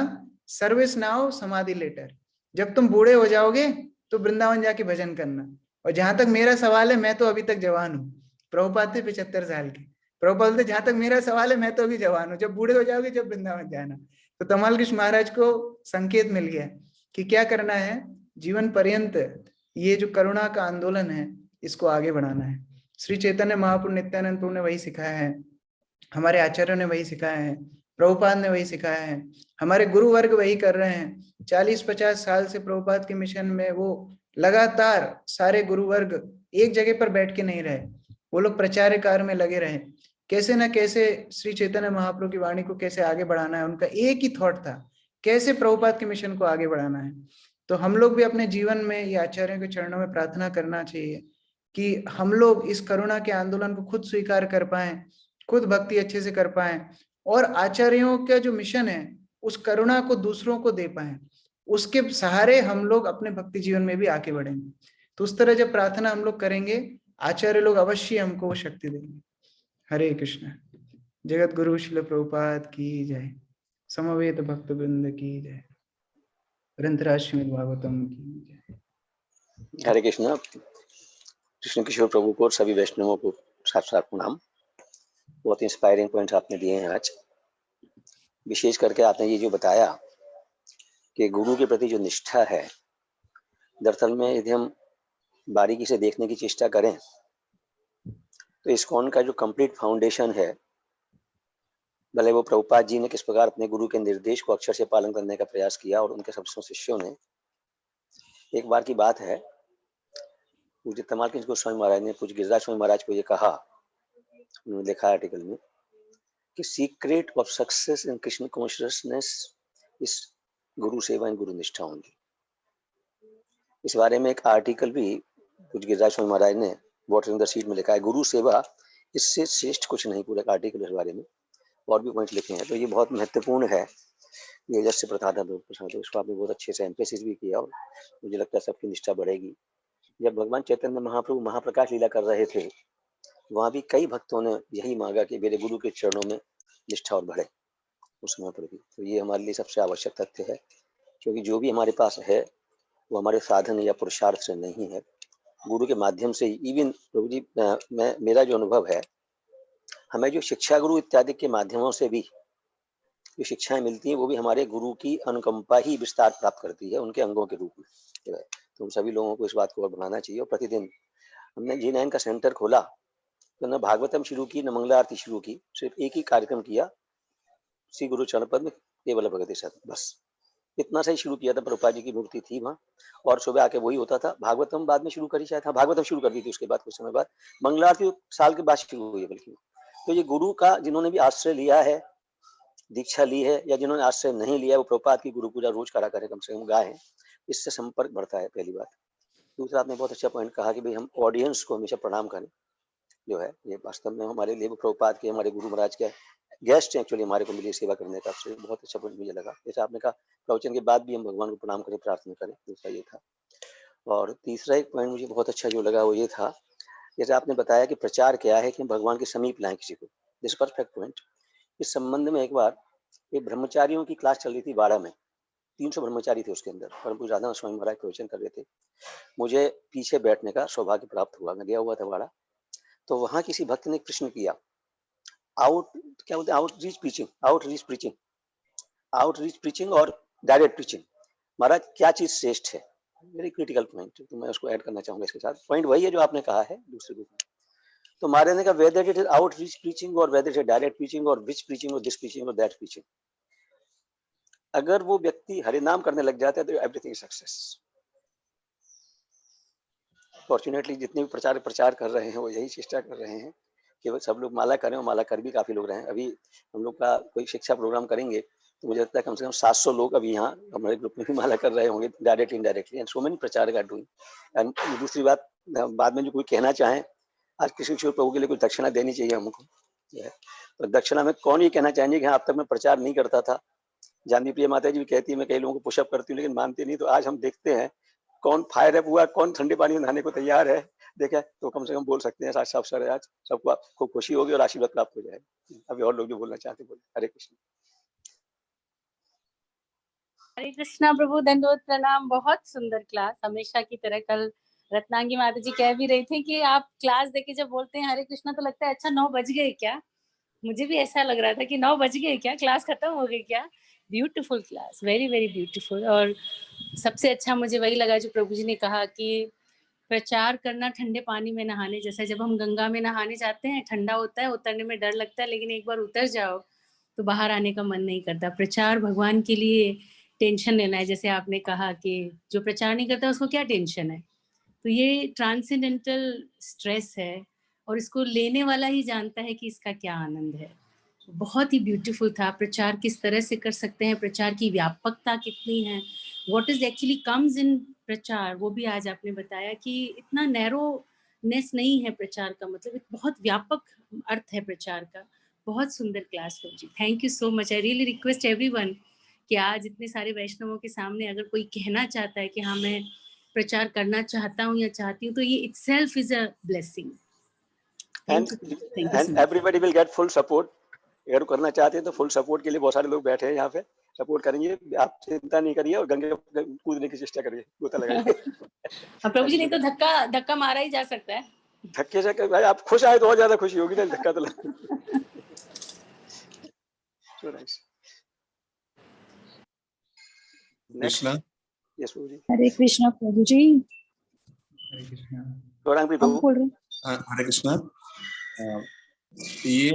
सर्विस नाउ समाधि लेटर, जब तुम बूढ़े हो जाओगे तो वृंदावन जाके भजन करना। और जहां तक मेरा सवाल है, मैं तो अभी तक जवान हूँ। प्रभुपाद थे 75 साल के। प्रभुपाद बोलते जहां तक मेरा सवाल है, मैं तो अभी जवान हूँ, जब बूढ़े हो जाओगे जब वृंदावन जाना। तो तमाल कृष्ण महाराज को संकेत मिल गया कि क्या करना है, जीवन पर्यंत ये जो करुणा का आंदोलन है इसको आगे बढ़ाना है। श्री चैतन्य महाप्रभु नित्यानंद प्रभु ने वही सिखाया है, हमारे आचार्यों ने वही सिखाया है, प्रभुपाद ने वही सिखाया है, हमारे गुरु वर्ग वही कर रहे हैं। 40-50 साल से प्रभुपाद के मिशन में वो लगातार सारे गुरु वर्ग एक जगह पर बैठ के नहीं रहे, वो लोग प्रचार कार्य में लगे रहे। कैसे ना कैसे श्री चैतन्य महाप्रभु की वाणी को कैसे आगे बढ़ाना है, उनका एक ही थॉट था, कैसे प्रभुपाद के मिशन को आगे बढ़ाना है। तो हम लोग भी अपने जीवन में ये आचार्यों के चरणों में प्रार्थना करना चाहिए कि हम लोग इस करुणा के आंदोलन को खुद स्वीकार कर पाए, खुद भक्ति अच्छे से कर पाए, और आचार्यों का जो मिशन है उस करुणा को दूसरों को दे पाए, उसके सहारे हम लोग अपने भक्ति जीवन में भी आगे बढ़ेंगे। तो उस तरह जब प्रार्थना हम लोग करेंगे, आचार्य लोग अवश्य हमको वो शक्ति देंगे। हरे कृष्ण। जगत गुरु श्रील प्रभुपाद की जय, समवेत भक्त वृंद की जय, ग्रंथराज श्रीमद् भागवतम की जय। हरे कृष्ण। कृष्ण किशोर प्रभु को और सभी वैष्णवों को साथ साथ प्रणाम। बहुत इंस्पायरिंग पॉइंट्स आपने दिए हैं आज। विशेष करके आपने ये जो बताया कि गुरु के प्रति जो निष्ठा है, दरअसल में यदि हम बारीकी से देखने की चेष्टा करें तो इस्कॉन का जो कंप्लीट फाउंडेशन है, भले वो प्रभुपाद जी ने किस प्रकार अपने गुरु के निर्देश को अक्षर से पालन करने का प्रयास किया और उनके सब शिष्यों ने, एक बार की बात है, पूज्य तमाल कृष्ण गोस्वामी महाराज ने पूज्य गिरिराज स्वामी महाराज को ये कहा, उन्होंने लिखा आर्टिकल में कि secret of success in Krishna consciousness इस गुरु सेवा एंड गुरु निष्ठा होंगी। इस बारे में एक आर्टिकल भी पूज्य गिरिराज स्वामी महाराज ने वाटरिंग द सीड में लिखा है, गुरु सेवा इससे श्रेष्ठ कुछ नहीं, पूरा आर्टिकल इस बारे में और भी पॉइंट लिखे हैं। तो ये बहुत महत्वपूर्ण है, ये जैसे प्रताधा प्रसाद, इसको आपने बहुत अच्छे से एम्फेसिस भी किया और मुझे लगता है सबकी निष्ठा बढ़ेगी। जब भगवान चैतन्य महाप्रभु महाप्रकाश लीला कर रहे थे, वहां भी कई भक्तों ने यही मांगा कि मेरे गुरु के चरणों में निष्ठा और बढ़े उस समय पर भी। तो ये हमारे लिए सबसे आवश्यक तथ्य है, क्योंकि जो भी हमारे पास है वो हमारे साधन या पुरुषार्थ से नहीं है, गुरु के माध्यम से। इवन प्रभु जी, मेरा जो अनुभव है, हमें जो शिक्षा गुरु इत्यादि के माध्यमों से भी जो शिक्षाएं मिलती हैं, वो भी हमारे गुरु की अनुकंपा ही विस्तार प्राप्त करती है उनके अंगों के रूप में। तो हम सभी लोगों को इस बात को बढ़ाना चाहिए। और प्रतिदिन हमने G9 का सेंटर खोला तो न भागवतम शुरू की, न मंगला आरती शुरू की, सिर्फ एक ही कार्यक्रम किया, श्री गुरु चरण पद में केवल भगवती सत, बस इतना सा ही शुरू किया था। प्रभुपाद जी की मूर्ति थी वहाँ, और सुबह आके वही होता था। भागवतम बाद में शुरू करी शायद, हाँ भागवतम शुरू कर दी थी उसके बाद कुछ समय बाद। मंगला आरती साल के बाद शुरू हुई है बल्कि। तो ये गुरु का जिन्होंने भी आश्रय लिया है, दीक्षा ली है, या जिन्होंने आश्रय नहीं लिया, वो प्रभुपाद की गुरु पूजा रोज करा करे, कम से कम गाय, इससे संपर्क बढ़ता है, पहली बात। दूसरा, आपने बहुत अच्छा पॉइंट कहा कि भाई हम ऑडियंस को हमेशा प्रणाम करें, जो है ये वास्तव में हमारे लिए प्रभुपाद के, हमारे गुरु महाराज के गेस्ट एक्चुअली हमारे को मिली सेवा करने का। तो बहुत अच्छा पॉइंट मुझे लगा। जैसे आपने कहा प्रवचन के बाद भी हम भगवान को प्रणाम करें, प्रार्थना करें, दूसरा ये था। और तीसरा एक पॉइंट मुझे बहुत अच्छा जो लगा वो ये था, जैसे आपने बताया कि प्रचार क्या है कि हम भगवान के समीप लाएं किसी को, दिस परफेक्ट पॉइंट। इस संबंध में एक बार एक ब्रह्मचारियों की क्लास चल रही थी बाड़ा में, 300 ब्रह्मचारी थे उसके अंदर, परम पूज्य राधा स्वामी महाराज प्रवचन कर रहे थे। मुझे पीछे बैठने का सौभाग्य प्राप्त हुआ, मैं गया हुआ था बाड़ा। तो वहां किसी भक्त ने प्रश्न किया, क्या बोलते हैं, आउटरीच प्रीचिंग और डायरेक्ट प्रीचिंग, महाराज क्या चीज श्रेष्ठ है? वेरी क्रिटिकल पॉइंट, तो मैं उसको ऐड करना चाहूंगा इसके साथ। पॉइंट वही है जो आपने कहा है दूसरे रूप में। तो महाराज ने कहा whether it is outreach preaching और whether it is direct preaching और विच प्रीचिंग और दिस प्रीचिंग और दैट प्रीचिंग, अगर वो व्यक्ति हरि नाम करने लग जाता है तो एवरीथिंग सक्सेस। फॉर्चुनेटली जितने भी प्रचार कर रहे हैं वो यही चेष्टा कर रहे हैं कि वो सब लोग माला करें, और माला कर भी काफी लोग रहे हैं। अभी हम लोग का कोई शिक्षा प्रोग्राम करेंगे तो मुझे लगता है कम से कम 700 लोग अभी यहाँ हमारे ग्रुप में भी माला कर रहे होंगे, directly indirectly, and so many प्रचार आर डूइंग। एंड दूसरी बात, बाद में जो कोई कहना चाहें आज कृष्ण किशोर प्रभु के लिए कुछ दक्षिणा देनी चाहिए हमको, जो है। तो दक्षिणा में कौन ये कहना चाहेंगे कि हाँ, अब तक मैं प्रचार नहीं करता था। जानवी प्रिया माता जी भी कहती है मैं कई लोगों को पुशअप करती हूँ लेकिन मानते नहीं, तो आज हम देखते हैं कौन फायर अप हुआ, कौन ठंडे पानी में नहाने को तैयार है, देखा है, तो कम से कम बोल सकते हैं साफ साफ। आज सबको खूब खुशी होगी और आशीर्वाद प्राप्त हो जाएगा। अभी और लोग जो बोलना चाहते बोले। हरे कृष्ण। हरे कृष्णा प्रभु, दंडवत प्रणाम। बहुत सुंदर क्लास, हमेशा की तरह। कल रत्नांगी माता जी कह भी रही थी कि आप क्लास देके जब बोलते हैं हरे कृष्णा तो लगता है अच्छा 9 बज गए क्या। मुझे भी ऐसा लग रहा था कि 9 बज गए क्या, क्लास खत्म हो गई क्या। Beautiful class, very very beautiful. और सबसे अच्छा मुझे वही लगा जो प्रभु जी ने कहा कि प्रचार करना ठंडे पानी में नहाने जैसा। जब हम गंगा में नहाने जाते हैं ठंडा होता है, उतरने में डर लगता है, लेकिन एक बार उतर जाओ तो बाहर आने का मन नहीं करता। प्रचार भगवान के लिए टेंशन लेना है, जैसे आपने कहा कि जो प्रचार नहीं करता उसको क्या टेंशन है। तो ये ट्रांसेंडेंटल स्ट्रेस है और इसको लेने वाला ही जानता है कि इसका क्या आनंद है। बहुत ही ब्यूटीफुल था। प्रचार किस तरह से कर सकते हैं, प्रचार की व्यापकता कितनी है, what is actually comes in प्रचार, वो भी आज आपने बताया कि इतना नैरोनेस नहीं है प्रचार का, मतलब एक बहुत व्यापक अर्थ है प्रचार का। बहुत सुंदर क्लास हो जी, thank you so much. I really request everyone कि आज इतने सारे वैष्णवों के सामने अगर कोई कहना चाहता है कि हाँ मैं प्रचार करना चाहता हूँ या चाहती हूँ, तो ये itself is a blessing. And everybody will get full support. अगर करना चाहते हैं तो फुल सपोर्ट के लिए बहुत सारे लोग बैठे हैं यहाँ पे, सपोर्ट करेंगे। आप चिंता नहीं करिए और गंगे कूदने की चेष्टा करिए, गोता लगाइए। प्रभु जी, नहीं तो धक्का मारा ही जा सकता है। धक्के से भाई आप खुश आए तो और ज्यादा खुशी होगी ना, धक्का तो कृष्णा। यस प्रभु जी। हरे कृष्णा प्रभु जी। हरे कृष्णा। गौरांग प्रभु बोल रहे हाँ, हरे कृष्णा। ये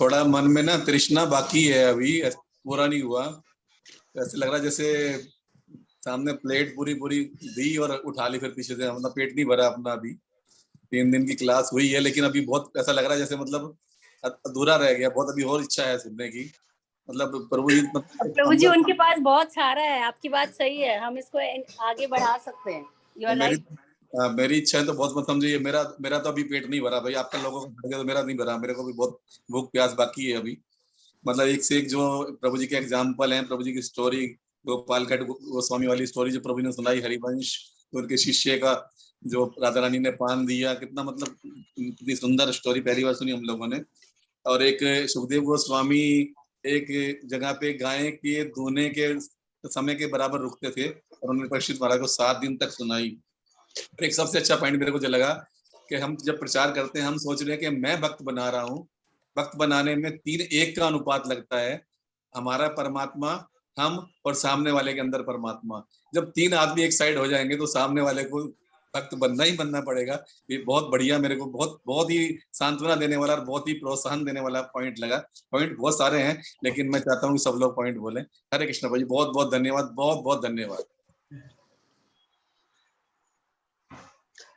थोड़ा मन में ना तृष्णा बाकी है, अभी पूरा नहीं हुआ। ऐसे लग रहा जैसे सामने प्लेट पूरी पूरी दी और उठा ली फिर पीछे से, मतलब पेट नहीं भरा अपना। अभी 3 दिन की क्लास हुई है लेकिन अभी बहुत ऐसा लग रहा है जैसे मतलब अधूरा रह गया। बहुत अभी और इच्छा है सुनने की। मतलब प्रभु जी उनके पास बहुत सारा है। आपकी बात सही है, हम इसको आगे बढ़ा सकते हैं। You are right. मेरी इच्छा है तो बहुत मत समझिए। मेरा तो अभी पेट नहीं भरा भाई। आपका लोगों का भर गया तो मेरा नहीं भरा। मेरे को भी बहुत भूख प्यास बाकी है अभी। मतलब एक से एक जो प्रभु जी के एग्जाम्पल हैं, प्रभु जी की स्टोरी, गोपाल खट गोस्वामी वाली स्टोरी जो प्रभु ने सुनाई, हरिवंश, तो उनके शिष्य का जो राधा रानी ने पान दिया, कितना मतलब कितनी सुंदर स्टोरी पहली बार सुनी हम लोगों ने। और एक सुखदेव गोस्वामी एक जगह पे गाय के धोने के समय के बराबर रुकते थे और उन्होंने परीक्षित महाराज को 7 दिन तक सुनाई। और एक सबसे अच्छा पॉइंट मेरे को जो लगा कि हम जब प्रचार करते हैं हम सोच रहे हैं कि मैं भक्त बना रहा हूँ। भक्त बनाने में 3:1 का अनुपात लगता है। हमारा परमात्मा, हम और सामने वाले के अंदर परमात्मा। जब 3 आदमी एक साइड हो जाएंगे तो सामने वाले को भक्त बनना ही बनना पड़ेगा। ये बहुत बढ़िया, मेरे को बहुत ही सांत्वना देने वाला और बहुत ही प्रोत्साहन देने वाला पॉइंट लगा। पॉइंट बहुत सारे हैं लेकिन मैं चाहता हूँ कि सब लोग पॉइंट बोलें। हरे कृष्ण भाई, बहुत बहुत धन्यवाद, बहुत बहुत धन्यवाद।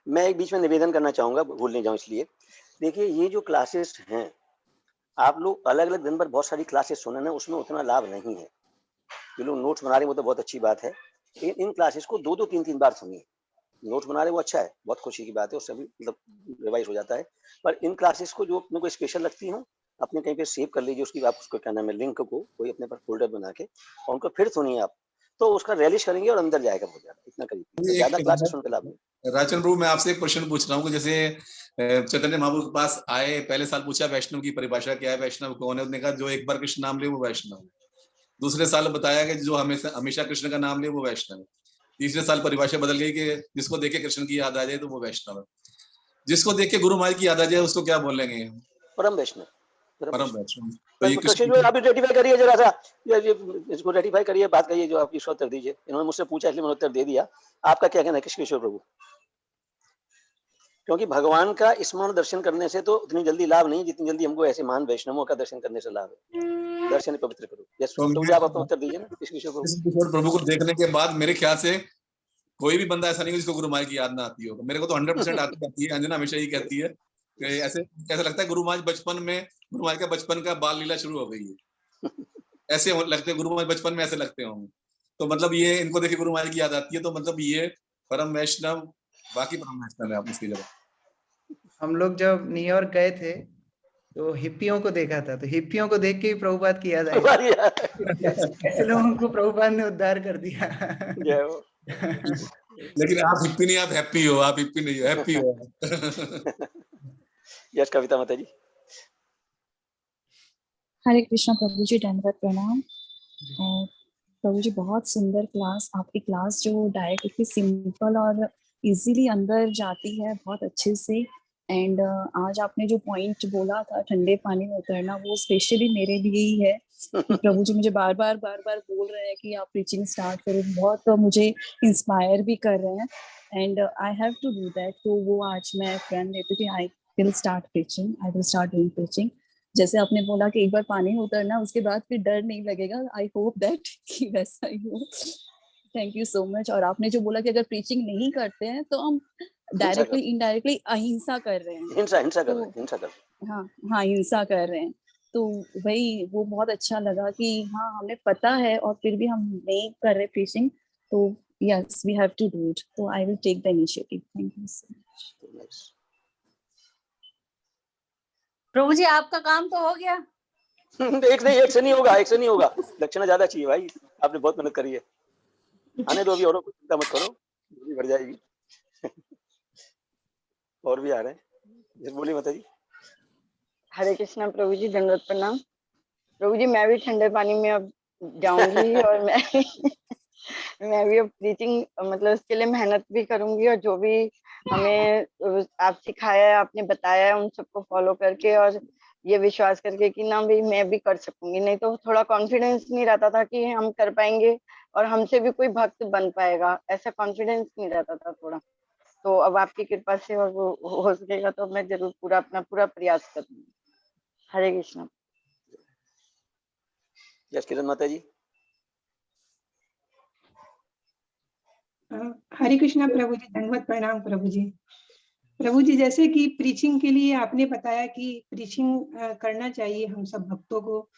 मैं एक बीच में निवेदन करना चाहूंगा, भूल नहीं जाऊं इसलिए। देखिए ये जो क्लासेस हैं, आप लोग अलग अलग दिन भर बहुत सारी क्लासेस सुने ना, उसमें उतना लाभ नहीं है। जो लोग नोट्स बना रहे हैं वो तो बहुत अच्छी बात है, इन क्लासेस को 2-2 3-3 बार सुनिए। नोट्स बना रहे वो अच्छा है, बहुत खुशी की बात है, उससे भी मतलब रिवाइज हो जाता है। पर इन क्लासेस को जो अपने को स्पेशल लगती हो, अपने कहीं पे सेव कर लीजिए उसकी, आप उसको क्या नाम है, लिंक को कोई अपने पर फोल्डर बना के, और उनको फिर सुनिए आप, तो उसका रियलिश करेंगे और अंदर जाएगा बहुत ज्यादा। इतना करिए, ज्यादा क्लासेस सुन के लाभ नहीं। राजन प्रभु, मैं आपसे एक प्रश्न पूछ रहा हूँ कि जैसे चैतन्य महाप्रभु के पास आए, पहले साल पूछा वैष्णव की परिभाषा क्या है, वैष्णव कौन है। उसने कहा जो एक बार कृष्ण नाम ले वो वैष्णव है। दूसरे साल बताया कि जो हमेशा कृष्ण का नाम ले वो वैष्णव है। तीसरे साल परिभाषा बदल गई कि जिसको देखे कृष्ण की याद आ जाए तो वो वैष्णव है। जिसको देख के गुरु महाराज की याद आ जाए उसको क्या बोलेंगे? परम वैष्णव। परम वैष्णव। तो आप रेटिफाई करिए जरा सा, इसको रेटिफाई करिए, बात करिए जो आप इसको उत्तर दीजिए। इन्होंने मुझसे पूछा इसलिए मैंने उत्तर दे दिया। आपका क्या कहना है कृष्ण किशोर प्रभु? क्योंकि भगवान का स्मरण दर्शन करने से तो उतनी जल्दी लाभ नहीं जितनी जल्दी हमको ऐसे महान वैष्णवों का दर्शन करने से लाभ है। दर्शन पवित्र करो। यस, तो आप अपना उत्तर दीजिए ना कृष्ण किशोर प्रभु को देखने के बाद मेरे ख्याल से कोई भी बंदा ऐसा नहीं जिसको गुरु महाराज की याद ना आती हो। मेरे को तो 100% आती है। अंजना हमेशा ही कहती है कि ऐसे लगता है गुरु महाराज बचपन में, गुरु महाराज का बचपन का बाल लीला शुरू हो गई है। ऐसे लगते गुरु महाराज बचपन में ऐसे लगते होंगे। तो मतलब ये इनको देखे गुरु महाराज की याद आती है, तो मतलब ये परम वैष्णव, बाकी परम वैष्णव है। आप इसकी जगह हम लोग जब न्यूयॉर्क गए थे तो हिप्पियों को देखा था, तो हिप्पियों को देख के ही प्रभुपाद की याद आई थी। ऐसे लोगों को प्रभुपाद ने उद्धार कर दिया। जय हो। लेकिन आप हिप्पी नहीं, आप हैप्पी हो, आप हिप्पी नहीं हो, हैप्पी हो। यस कविता माता जी। हरे कृष्णा प्रभु जी, दंडवत प्रणाम। और प्रभु जी बहुत सुंदर क्लास, आपकी क्लास जो डायरेक्ट इतनी सिंपल और इजीली अंदर जाती है बहुत अच्छे से। एंड आज आपने जो पॉइंट बोला था ठंडे पानी में उतरना, वो स्पेशली मेरे लिए ही है कि प्रभु जी मुझे बार बार बोल रहे हैं कि आप प्रीचिंग स्टार्ट करो, बहुत मुझे इंस्पायर भी कर रहे हैं। And I have to do that. तो वो आज मैं प्रण लेती थी, I will start preaching, I will start doing preaching. जैसे आपने बोला कि एक बार पानी में उतरना उसके बाद फिर डर नहीं लगेगा, आई होप दैट कि वैसा ही हो। Thank you so much. और आपने जो बोला कि अगर प्रीचिंग नहीं करते हैं तो हम डायरेक्टली इनडायरेक्टली अहिंसा कर रहे हैं। हिंसा कर तो रहे हैं, हिंसा कर रहे हैं। हाँ हिंसा कर रहे हैं। तो वही वो बहुत अच्छा लगा कि हाँ हमें पता है और फिर भी हम नहीं कर रहे प्रीचिंग। तो yes we have to do it. तो I will take the initiative. Thank you so much. प्रभु जी आपका काम तो हो गया। एक से नहीं होगा, एक से नहीं होगा, दक्षिणा ज्यादा चाहिए भाई, आपने बहुत मेहनत करी है। आने दो अभी, औरों को चिंता मत करो, झोली भर जाएगी। और भी आ रहे हैं, बोलिए माता जी। हरे कृष्णा प्रभु जी, दंडवत प्रणाम। प्रभु जी मैं भी ठंडे पानी में अब जाऊंगी और मैं भी अब प्रीचिंग मतलब इसके लिए मेहनत भी करूंगी, और जो भी हमें आप सिखाया है, आपने बताया है, उन सबको फॉलो करके और ये विश्वास करके कि ना भी मैं भी कर सकूंगी। नहीं तो थोड़ा कॉन्फिडेंस नहीं रहता था कि हम कर पाएंगे और हमसे भी कोई भक्त बन पाएगा, ऐसा कॉन्फिडेंस नहीं रहता था थोड़ा। तो अब आपकी कृपा से और वो हो सकेगा तो मैं जरूर पूरा अपना पूरा प्रयास करूंगी। हरे कृष्णा। यस किरण माता जी। हरे कृष्णा प्रभु जी, दंडवत प्रणाम प्रभु जी। प्रभु जी जैसे कि प्रीचिंग के लिए आपने बताया कि प्रीचिंग करना चाहिए हम सब भक्तों को।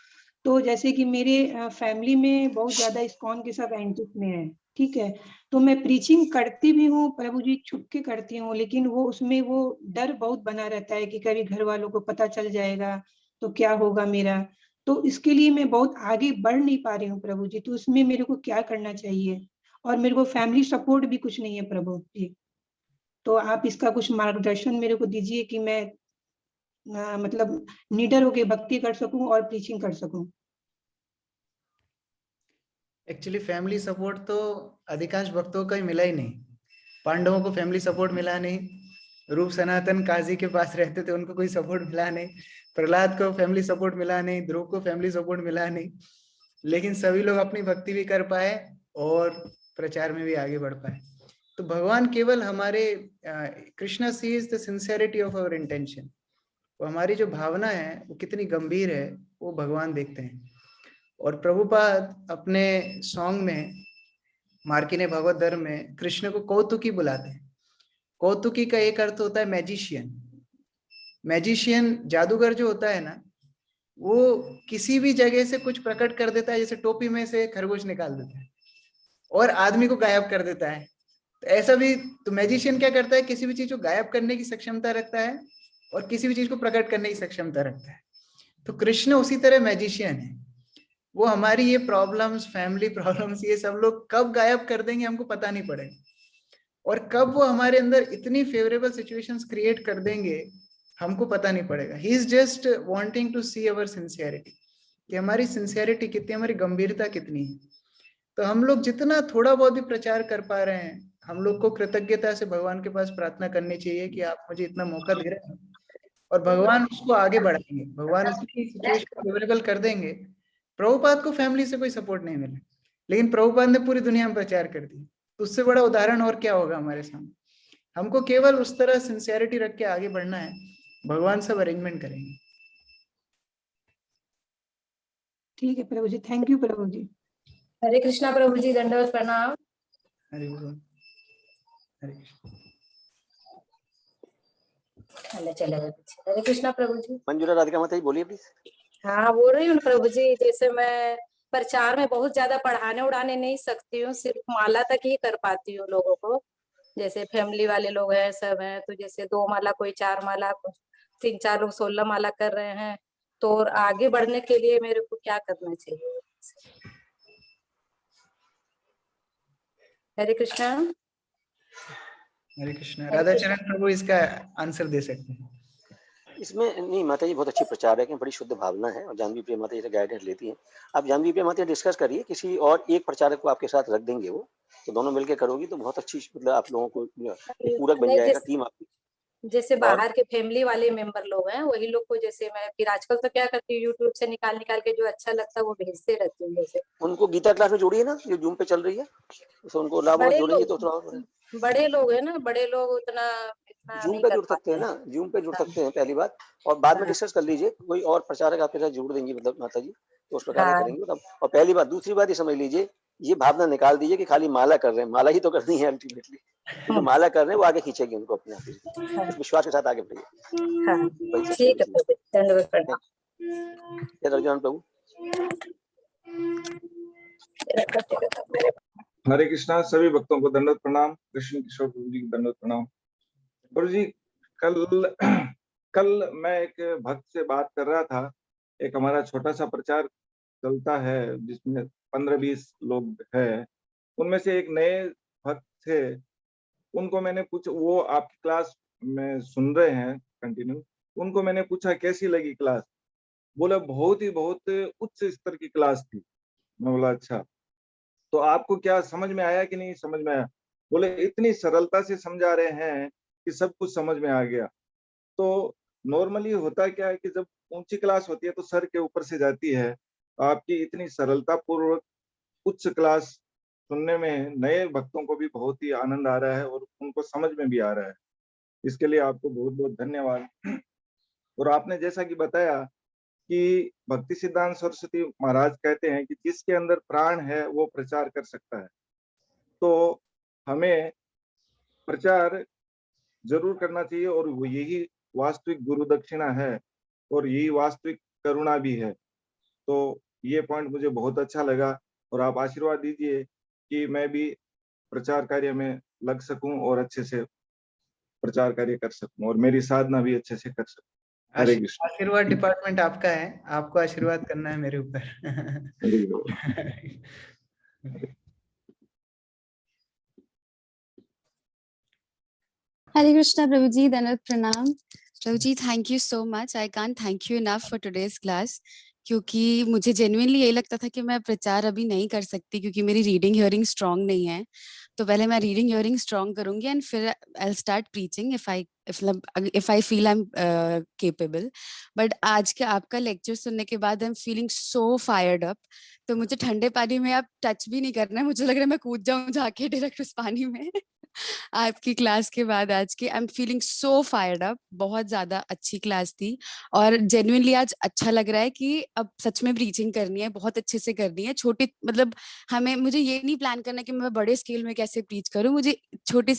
तो जैसे कि मेरे फैमिली में बहुत ज्यादा इस्कॉन के सब एंटिक में है, ठीक है। तो मैं प्रीचिंग करती भी हूँ प्रभु जी, छुप के करती हूँ, लेकिन वो उसमें वो डर बहुत बना रहता है कि कभी घर वालों को पता चल जाएगा तो क्या होगा मेरा। तो इसके लिए मैं बहुत आगे बढ़ नहीं पा रही हूँ प्रभु जी। तो उसमें मेरे को क्या करना चाहिए? और मेरे को फैमिली सपोर्ट भी कुछ नहीं है प्रभु जी। तो आप इसका कुछ मार्गदर्शन मेरे को दीजिए कि मैं मतलब निडर होके भक्ति कर सकूं और प्रीचिंग कर सकूं। एक्चुअली फैमिली सपोर्ट तो अधिकांश भक्तों का ही मिला ही नहीं। पांडवों को फैमिली सपोर्ट मिला नहीं, रूप सनातन काजी के पास रहते थे, उनको कोई सपोर्ट मिला नहीं, प्रहलाद को फैमिली सपोर्ट मिला नहीं, ध्रुव को फैमिली सपोर्ट मिला नहीं। लेकिन सभी लोग अपनी भक्ति भी कर पाए और प्रचार में भी आगे बढ़ पाए। तो भगवान केवल हमारे Krishna sees the sincerity of our intention. वो हमारी जो भावना है वो कितनी गंभीर है वो भगवान देखते हैं। और प्रभुपाद अपने सॉन्ग में मार्किने भगवत धर्म में कृष्ण को कौतुकी बुलाते हैं। कौतुकी का एक अर्थ होता है मैजिशियन। मैजिशियन जादूगर जो होता है ना, वो किसी भी जगह से कुछ प्रकट कर देता है, जैसे टोपी में से खरगोश निकाल देता है और आदमी को गायब कर देता है। तो ऐसा भी तो मैजिशियन क्या करता है, किसी भी चीज को गायब करने की सक्षमता रखता है और किसी भी चीज को प्रकट करने की सक्षमता रखता है। तो कृष्ण उसी तरह मैजिशियन है। वो हमारी ये प्रॉब्लम्स, फैमिली प्रॉब्लम्स, ये सब लोग कब गायब कर देंगे हमको पता नहीं पड़ेगा, और कब वो हमारे अंदर इतनी फेवरेबल सिचुएशंस क्रिएट कर देंगे हमको पता नहीं पड़ेगा। He is just wanting to see our sincerity, कि हमारी सिंसियरिटी कितनी, हमारी गंभीरता कितनी है। तो हम लोग जितना थोड़ा बहुत भी प्रचार कर पा रहे हैं, हम लोग को कृतज्ञता से भगवान के पास प्रार्थना करनी चाहिए कि आप मुझे इतना मौका दे रहे हैं, और भगवान उसको आगे बढ़ाएंगे, भगवान उसकी सिचुएशन फेवरेबल कर देंगे। प्रभुपाद को फैमिली से कोई सपोर्ट नहीं मिला, लेकिन प्रभुपाद ने पूरी दुनिया में प्रचार कर दिया। तो उससे बड़ा उदाहरण और क्या होगा हमारे सामने। हमको केवल उस तरह सिंसियरिटी रख के आगे बढ़ना है, भगवान सब अरेंजमेंट करेंगे। ठीक है प्रभु जी, थैंक यू प्रभु जी। हरे कृष्णा प्रभु जी, दंडवत प्रणाम। हरे बोल, हरे कृष्ण। हरे कृष्णा प्रभु जी। मंजूरा राधिका माता जी बोलिए प्लीज। हाँ बोल रही हूँ प्रभु जी, जैसे मैं प्रचार में बहुत ज्यादा पढ़ाने उड़ाने नहीं सकती हूँ, सिर्फ माला तक ही कर पाती हूँ लोगों को। जैसे फैमिली वाले लोग हैं, सब हैं, तो जैसे 2 माला, कोई 4 माला, 3-4 लोग 16 माला कर रहे हैं, तो और आगे बढ़ने के लिए मेरे को क्या करना चाहिए? हरे कृष्णा। हरे कृष्णा। राधा चरण प्रभु इसका आंसर दे सकते हैं। इसमें नहीं माता जी, बहुत अच्छी प्रचार है कि बड़ी शुद्ध भावना है और जानवी प्रिया माता जी से गाइडेंस लेती हैं। आप जानवी प्रिया माता जी डिस्कस करिए, किसी और एक प्रचारक को आपके साथ रख देंगे, वो तो दोनों मिलकर करोगी तो बहुत अच्छी, मतलब आप लोगों को एक पूरक बन नहीं, जाएगा टीम आपकी। जैसे और बाहर के फैमिली वाले मेंबर लोग हैं, वही लोग को, जैसे मैं फिर आजकल तो क्या करती हूँ, यूट्यूब से निकाल निकाल के जो अच्छा लगता है वो भेजते रहती हूँ। जैसे उनको गीता क्लास में जोड़िए ना, जो जूम पे चल रही है, तो उनको लाभ बड़े जोड़ेंगे तो थोड़ा और बड़े लोग है ना, बड़े लोग उतना इतना जूम नहीं पे कर जुड़ सकते पाते हैं हैं। ना, जूम पे जुड़ हाँ, सकते हैं पहली बात। और बाद में हाँ, डिस्कस कर लीजिए, कोई और प्रचारक आपके साथ जोड़ देंगी, मतलब माता जी, तो उस प्रकार से हाँ, करेंगे तब। और पहली बात, दूसरी बात ये समझ लीजिए, ये भावना निकाल दीजिए कि खाली माला कर रहे हैं, माला ही तो करनी है अल्टीमेटली। तो जो माला कर रहे हैं वो आगे खींचेगी उनको अपने आप ही। हाँ, इस विश्वास के साथ आगे बढ़िए। हाँ, वही सब ठीक है चीज़। प्रभु, दंडवत थैंक प्रणाम। यू। जय रघुनाथ प्रभु। हरे कृष्णा। सभी भक्तों को दंडवत प्रणाम। कृष्ण किशोर प्रभु जी की दंडवत प्रणाम। प्रभु जी, कल मैं एक भक्त से बात कर रहा था। एक हमारा छोटा सा प्रचार चलता है जिसमें 15-20 लोग हैं। उनमें से एक नए भक्त थे, उनको मैंने पूछा, वो आपकी क्लास में सुन रहे हैं कंटिन्यू। उनको मैंने पूछा कैसी लगी क्लास। बोला बहुत उच्च स्तर की क्लास थी। मैं बोला अच्छा, तो आपको क्या समझ में आया कि नहीं समझ में आया? बोले इतनी सरलता से समझा रहे हैं कि सब कुछ समझ में आ गया। तो नॉर्मली होता क्या है कि जब ऊंची क्लास होती है तो सर के ऊपर से जाती है। तो आपकी इतनी सरलता पूर्वक उच्च क्लास सुनने में नए भक्तों को भी बहुत ही आनंद आ रहा है और उनको समझ में भी आ रहा है। इसके लिए आपको बहुत बहुत धन्यवाद। और आपने जैसा कि बताया कि भक्ति सिद्धांत सरस्वती महाराज कहते हैं कि जिसके अंदर प्राण है वो प्रचार कर सकता है। तो हमें प्रचार जरूर करना चाहिए और वो यही वास्तविक गुरु दक्षिणा है और यही वास्तविक करुणा भी है। तो ये पॉइंट मुझे बहुत अच्छा लगा और आप आशीर्वाद दीजिए कि मैं भी प्रचार कार्य में लग सकूं और अच्छे से प्रचार कार्य कर सकूं और मेरी साधना भी अच्छे से कर सकूं। हरे कृष्ण। आशीर्वाद डिपार्टमेंट आपका है, आपको आशीर्वाद करना है मेरे ऊपर। हरि बोल। Hare Krishna, Prabhuji, Dandavat Pranam. Prabhuji, thank you so much. I can't thank you enough for today's class. क्योंकि मुझे जेन्युइनली यही लगता था कि मैं प्रचार अभी नहीं कर सकती क्योंकि मेरी रीडिंग हियरिंग स्ट्रांग नहीं है। तो पहले मैं रीडिंग हियरिंग स्ट्रांग करूंगी एंड फिर आई will start preaching if I feel I am capable. But आज के आपका लेक्चर सुनने के बाद I am feeling so fired up. तो मुझे ठंडे पानी में आप टच भी नहीं करना है, मुझे लग रहा है मैं कूद जाऊं जाके डायरेक्ट उस पानी में। आपकी क्लास के बाद आज की I am feeling so fired up. बहुत ज्यादा अच्छी क्लास थी और जेन्युइनली आज अच्छा लग रहा है कि अब सच में प्रीचिंग करनी है, बहुत अच्छे से करनी है। छोटी मतलब मुझे ये नहीं प्लान करना कि मैं बड़े स्केल में कैसे प्रीच करूं, मुझे छोटी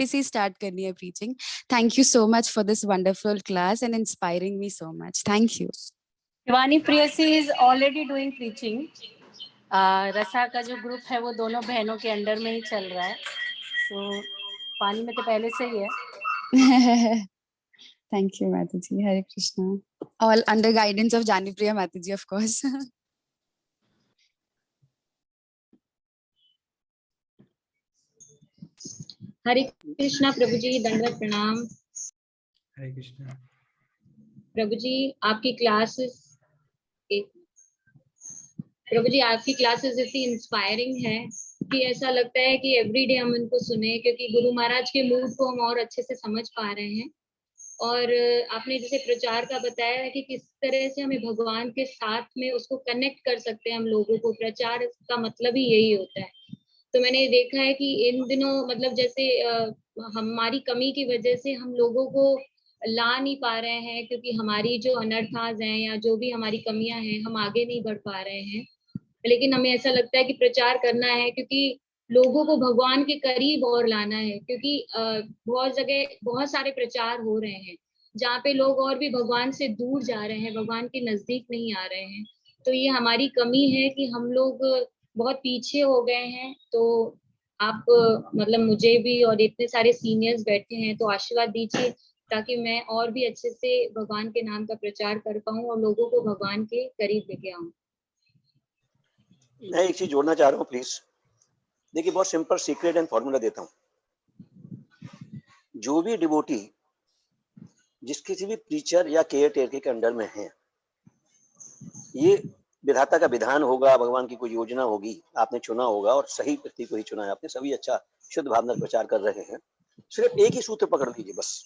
सी स्टार्ट करनी है preaching. Thank you so much for this wonderful class and inspiring me so much. Thank you. Shivani Priyasi is already doing preaching. रसा का जो ग्रुप है वो दोनों बहनों के अंडर में ही चल रहा है, तो पानी में तो पहले से ही है। Thank you, Mataji. Hare Krishna. All under guidance of Jani Priya Mataji, of course. हरे कृष्णा प्रभु जी, दंडवत प्रणाम। हरे कृष्णा प्रभु जी, आपकी क्लासेस इतनी इंस्पायरिंग है कि ऐसा लगता है कि एवरीडे हम उनको सुने, क्योंकि गुरु महाराज के मूड को हम और अच्छे से समझ पा रहे हैं। और आपने जैसे प्रचार का बताया कि किस तरह से हमें भगवान के साथ में उसको कनेक्ट कर सकते हैं हम लोगों को, प्रचार का मतलब ही यही होता है। तो मैंने देखा है कि इन दिनों मतलब जैसे हमारी कमी की वजह से हम लोगों को ला नहीं पा रहे हैं, क्योंकि हमारी जो अनर्थाज हैं या जो भी हमारी कमियां हैं, हम आगे नहीं बढ़ पा रहे हैं। लेकिन हमें ऐसा लगता है कि प्रचार करना है, क्योंकि लोगों को भगवान के करीब और लाना है। क्योंकि बहुत जगह बहुत सारे प्रचार हो रहे हैं जहाँ पे लोग और भी भगवान से दूर जा रहे हैं, भगवान के नजदीक नहीं आ रहे हैं। तो ये हमारी कमी है कि हम लोग बहुत पीछे हो गए हैं। तो आप मतलब मुझे भी और इतने सारे सीनियर्स बैठे हैं तो आशीर्वाद दीजिए ताकि मैं और भी अच्छे से भगवान के नाम का प्रचार कर पाऊं और लोगों को भगवान के करीब लेके आऊं। मैं एक चीज जोड़ना चाह रहा हूँ प्लीज। देखिए बहुत सिंपल सीक्रेट एंड फॉर्मूला देता हूँ। जो भी डिवोटी जिस किसी भी प्रीचर या केयर टेकर के अंडर में है, ये विधाता का विधान होगा, भगवान की कोई योजना होगी, आपने चुना होगा और सही व्यक्ति को ही चुना है आपने, सभी अच्छा शुद्ध भावना प्रचार कर रहे हैं। सिर्फ एक ही सूत्र पकड़ लीजिए बस।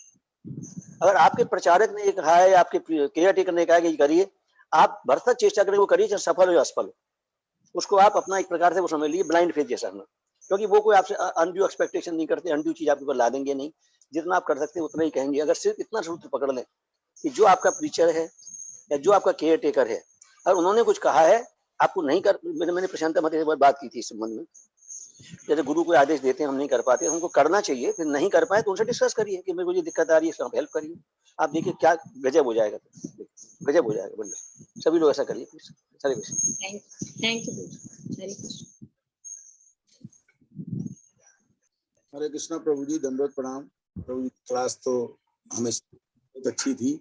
अगर आपके प्रचारक ने ये कहा है, आपके केयर टेकर ने कहा है कि करिए, आप भरसक चेष्टा करें वो करिए, चाहे सफल हो या असफल हो। उसको आप अपना एक प्रकार से वो समझ लीजिए ब्लाइंड फेथ जैसा ना, क्योंकि वो कोई आपसे अनड्यू एक्सपेक्टेशन नहीं करते, अनड्यू चीज आपके ऊपर ला देंगे नहीं। जितना आप कर सकते हैं उतना ही कहेंगे। अगर सिर्फ इतना सूत्र पकड़ लें कि जो आपका प्रीचर है या जो आपका केयर टेकर है, और उन्होंने कुछ कहा है आपको नहीं कर, मैंने प्रशांत मत बात की थी इस संबंध में, जैसे गुरु कोई आदेश देते हैं हम नहीं कर पाते, हमको करना चाहिए, फिर नहीं कर पाए तो उनसे डिस्कस करिए कि मेरे को ये दिक्कत आ रही है, हेल्प करिए। आप देखिए क्या गजब हो जाएगा, गजब हो जाएगा बंदे। सभी लोग ऐसा करिए please. Hare Krishna. Thank you. Hare Krishna. Hare Krishna प्रभु जी, दंडवत प्रणाम। प्रभु जी क्लास तो हमेशा बहुत अच्छी थी,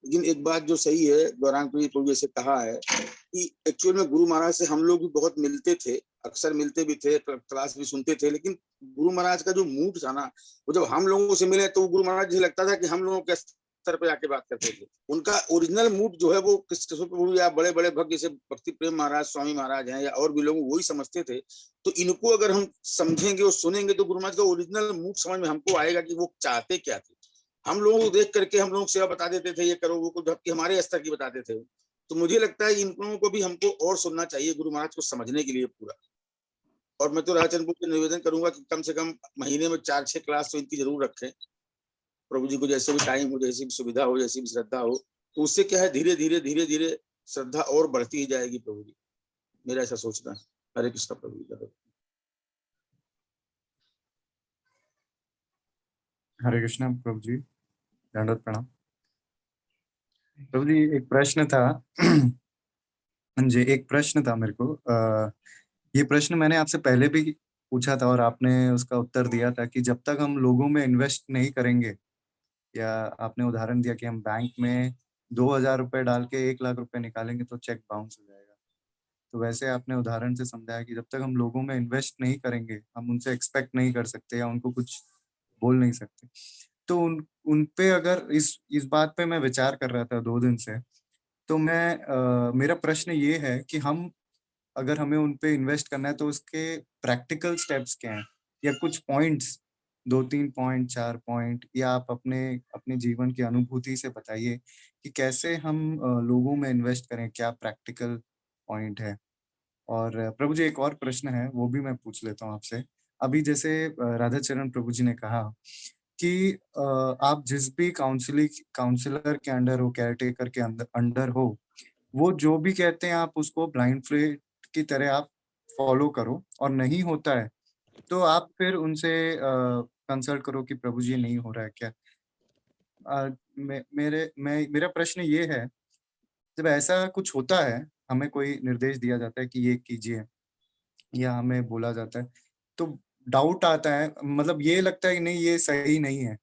लेकिन एक बात जो सही है, गौरांग प्रभु जी से कहा है कि एक्चुअल में गुरु महाराज से हम लोग भी बहुत मिलते थे, अक्सर मिलते भी थे, क्लास भी सुनते थे, लेकिन गुरु महाराज का जो मूड था ना, वो जब हम लोगों से मिले तो गुरु महाराज जी लगता था कि हम लोगों के स्तर पे आके बात करते थे। उनका ओरिजिनल मूड जो है वो कृष्ण प्रभु या बड़े बड़े भक्त जैसे भक्ति प्रेम महाराज, स्वामी महाराज हैं या और भी लोग वही समझते थे। तो इनको अगर हम समझेंगे और सुनेंगे तो गुरु महाराज का ओरिजिनल मूड समझ में हमको आएगा कि वो चाहते क्या थे। हम लोगों को देख करके हम लोग सेवा बता देते थे, ये करो वो करो, जबकि हमारे स्तर की बताते थे। तो मुझे लगता है इन लोगों को भी हमको और सुनना चाहिए गुरु महाराज को समझने के लिए पूरा। और मैं तो राजचंद्र को निवेदन करूंगा कि कम से कम महीने में 4-6 क्लास तो इनकी जरूर रखें। प्रभु जी को जैसे भी टाइम हो, जैसी भी सुविधा हो, जैसी भी श्रद्धा हो, तो उससे क्या है धीरे धीरे श्रद्धा और बढ़ती ही जाएगी। प्रभु जी मेरा ऐसा सोचना है। हरे कृष्ण प्रभु जी। हरे कृष्णा प्रभु जी, दंडवत प्रणाम। प्रभु जी एक प्रश्न था जी, एक प्रश्न था मेरे को। ये प्रश्न मैंने आपसे पहले भी पूछा था और आपने उसका उत्तर दिया था कि जब तक हम लोगों में इन्वेस्ट नहीं करेंगे, या आपने उदाहरण दिया कि हम बैंक में 2000 रुपए डाल के 1 लाख रुपए निकालेंगे तो चेक बाउंस हो जाएगा। तो वैसे आपने उदाहरण से समझाया कि जब तक हम लोगों में इन्वेस्ट नहीं करेंगे, हम उनसे एक्सपेक्ट नहीं कर सकते या उनको कुछ बोल नहीं सकते। तो उन पे अगर इस बात पे मैं विचार कर रहा था 2 दिन से, तो मेरा प्रश्न ये है कि हम अगर हमें उन पे इन्वेस्ट करना है तो उसके प्रैक्टिकल स्टेप्स क्या हैं, या कुछ पॉइंट्स, 2-3 पॉइंट, 4 पॉइंट, या आप अपने जीवन की अनुभूति से बताइए कि कैसे हम लोगों में इन्वेस्ट करें, क्या प्रैक्टिकल पॉइंट है। और प्रभु जी एक और प्रश्न है, वो भी मैं पूछ लेता हूँ आपसे। अभी जैसे राधा चरण प्रभु जी ने कहा कि आप जिस भी काउंसलर के अंडर हो, केयर टेकर के अंडर हो, वो जो भी कहते हैं आप उसको ब्लाइंड फेथ की तरह आप फॉलो करो, और नहीं होता है तो आप फिर उनसे कंसल्ट करो कि प्रभु जी नहीं हो रहा है क्या। मेरा प्रश्न ये है, जब ऐसा कुछ होता है, हमें कोई निर्देश दिया जाता है कि ये कीजिए, या हमें बोला जाता है, तो डाउट आता है, मतलब ये लगता है कि नहीं ये सही नहीं है,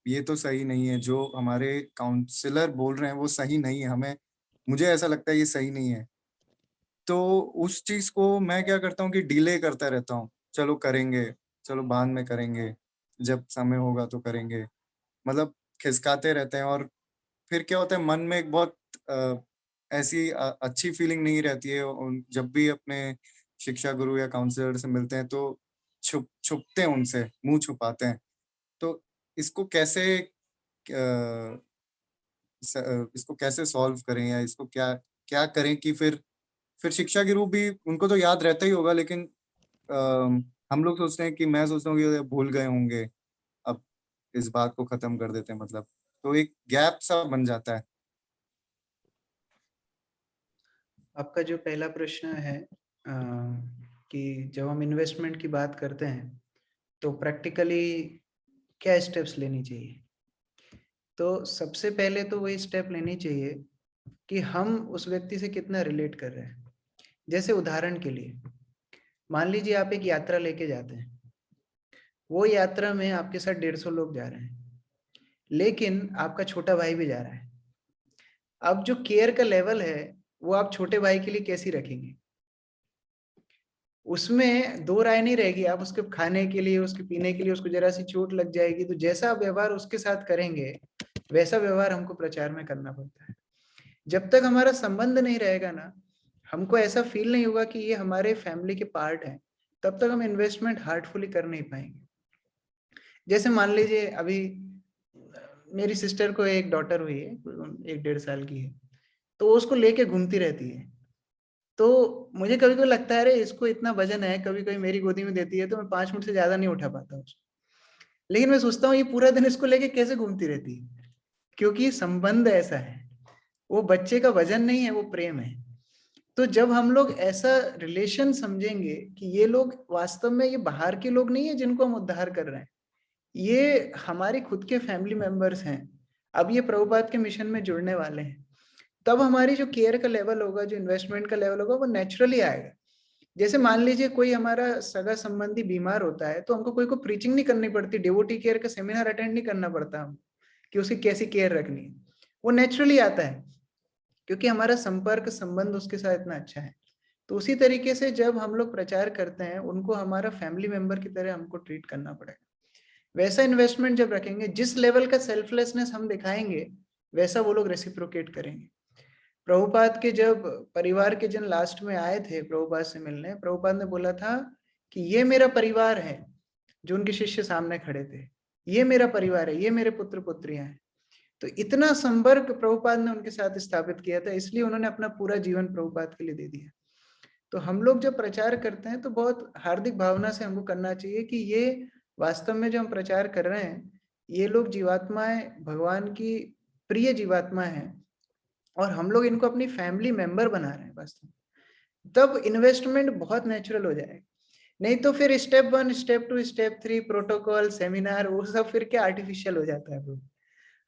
ये तो सही नहीं है, जो हमारे काउंसलर बोल रहे हैं वो सही नहीं है, मुझे ऐसा लगता है ये सही नहीं है। तो उस चीज को मैं क्या करता हूँ कि डिले करता रहता हूँ, चलो करेंगे, चलो बाद में करेंगे, जब समय होगा तो करेंगे, मतलब खिसकाते रहते हैं। और फिर क्या होता है, मन में एक बहुत ऐसी अच्छी फीलिंग नहीं रहती है। जब भी अपने शिक्षा गुरु या काउंसलर से मिलते हैं तो छुपते हैं उनसे, मुंह छुपाते हैं। तो इसको कैसे इसको कैसे सॉल्व करें, या इसको क्या क्या करें कि फिर शिक्षा गुरु भी, उनको तो याद रहता ही होगा, लेकिन हम लोग सोचते हैं कि, मैं सोचता हूँ कि भूल गए होंगे, अब इस बात को खत्म कर देते हैं, मतलब तो एक गैप सा बन जाता है। आपका जो पहला प्रश्न है कि जब हम इन्वेस्टमेंट की बात करते हैं तो प्रैक्टिकली क्या स्टेप्स लेनी चाहिए, तो सबसे पहले तो वही स्टेप लेनी चाहिए कि हम उस व्यक्ति से कितना रिलेट कर रहे हैं। जैसे उदाहरण के लिए मान लीजिए आप एक यात्रा लेके जाते हैं, वो यात्रा में आपके साथ 150 लोग जा रहे हैं, लेकिन आपका छोटा भाई भी जा रहा है। अब जो केयर का लेवल है वो आप छोटे भाई के लिए कैसी रखेंगे? उसमें दो राय नहीं रहेगी। आप उसके खाने के लिए, उसके पीने के लिए उसको जरा सी चोट लग जाएगी तो जैसा आप व्यवहार उसके साथ करेंगे वैसा व्यवहार हमको प्रचार में करना पड़ता है। जब तक हमारा संबंध नहीं रहेगा ना, हमको ऐसा फील नहीं होगा कि ये हमारे फैमिली के पार्ट है, तब तक हम इन्वेस्टमेंट हार्टफुली कर नहीं पाएंगे। जैसे मान लीजिए अभी मेरी सिस्टर को एक डॉटर हुई है, 1-1.5 साल की है, तो वो उसको लेके घूमती रहती है। तो मुझे कभी कभी लगता है अरे इसको इतना वजन है, कभी कभी मेरी गोदी में देती है तो मैं 5 मिनट से ज्यादा नहीं उठा पाता उसको, लेकिन मैं सोचता हूँ ये पूरा दिन इसको लेके कैसे घूमती रहती है, क्योंकि संबंध ऐसा है। वो बच्चे का वजन नहीं है, वो प्रेम है। तो जब हम लोग ऐसा रिलेशन समझेंगे कि ये लोग वास्तव में ये बाहर के लोग नहीं है जिनको हम उद्धार कर रहे हैं, ये हमारे खुद के फैमिली मेंबर्स हैं, अब ये प्रभुपाद के मिशन में जुड़ने वाले हैं, तब हमारी जो केयर का लेवल होगा, जो इन्वेस्टमेंट का लेवल होगा, वो नेचुरली आएगा। जैसे मान लीजिए कोई हमारा सगा संबंधी बीमार होता है तो हमको कोई को प्रीचिंग नहीं करनी पड़ती, डिवोटी केयर का सेमिनार अटेंड नहीं करना पड़ता हम कि उसकी कैसी केयर रखनी है, वो नेचुरली आता है क्योंकि हमारा संपर्क संबंध उसके साथ इतना अच्छा है। तो उसी तरीके से जब हम लोग प्रचार करते हैं, उनको हमारा फैमिली मेंबर की तरह हमको ट्रीट करना पड़ेगा। वैसा इन्वेस्टमेंट जब रखेंगे, जिस लेवल का सेल्फलेसनेस हम दिखाएंगे वैसा वो लोग रेसिप्रोकेट करेंगे। प्रभुपाद के जब परिवार के जन लास्ट में आए थे प्रभुपाद से मिलने, प्रभुपाद ने बोला था कि ये मेरा परिवार है, जो उनके शिष्य सामने खड़े थे, ये मेरा परिवार है, ये मेरे पुत्र पुत्रियां हैं। तो इतना संपर्क प्रभुपाद ने उनके साथ स्थापित किया था, इसलिए उन्होंने अपना पूरा जीवन प्रभुपाद के लिए दे दिया। तो हम लोग जब प्रचार करते हैं तो बहुत हार्दिक भावना से हमको करना चाहिए कि ये वास्तव में जो हम प्रचार कर रहे हैं, ये लोग जीवात्माएं भगवान की प्रिय जीवात्मा है और हम लोग इनको अपनी फैमिली मेंबर बना रहे हैं वास्तव में, तब इन्वेस्टमेंट बहुत नेचुरल हो जाएगा। नहीं तो फिर step 1, step 2, step 3, protocol, seminar, वो सब फिर क्या आर्टिफिशियल हो जाता है।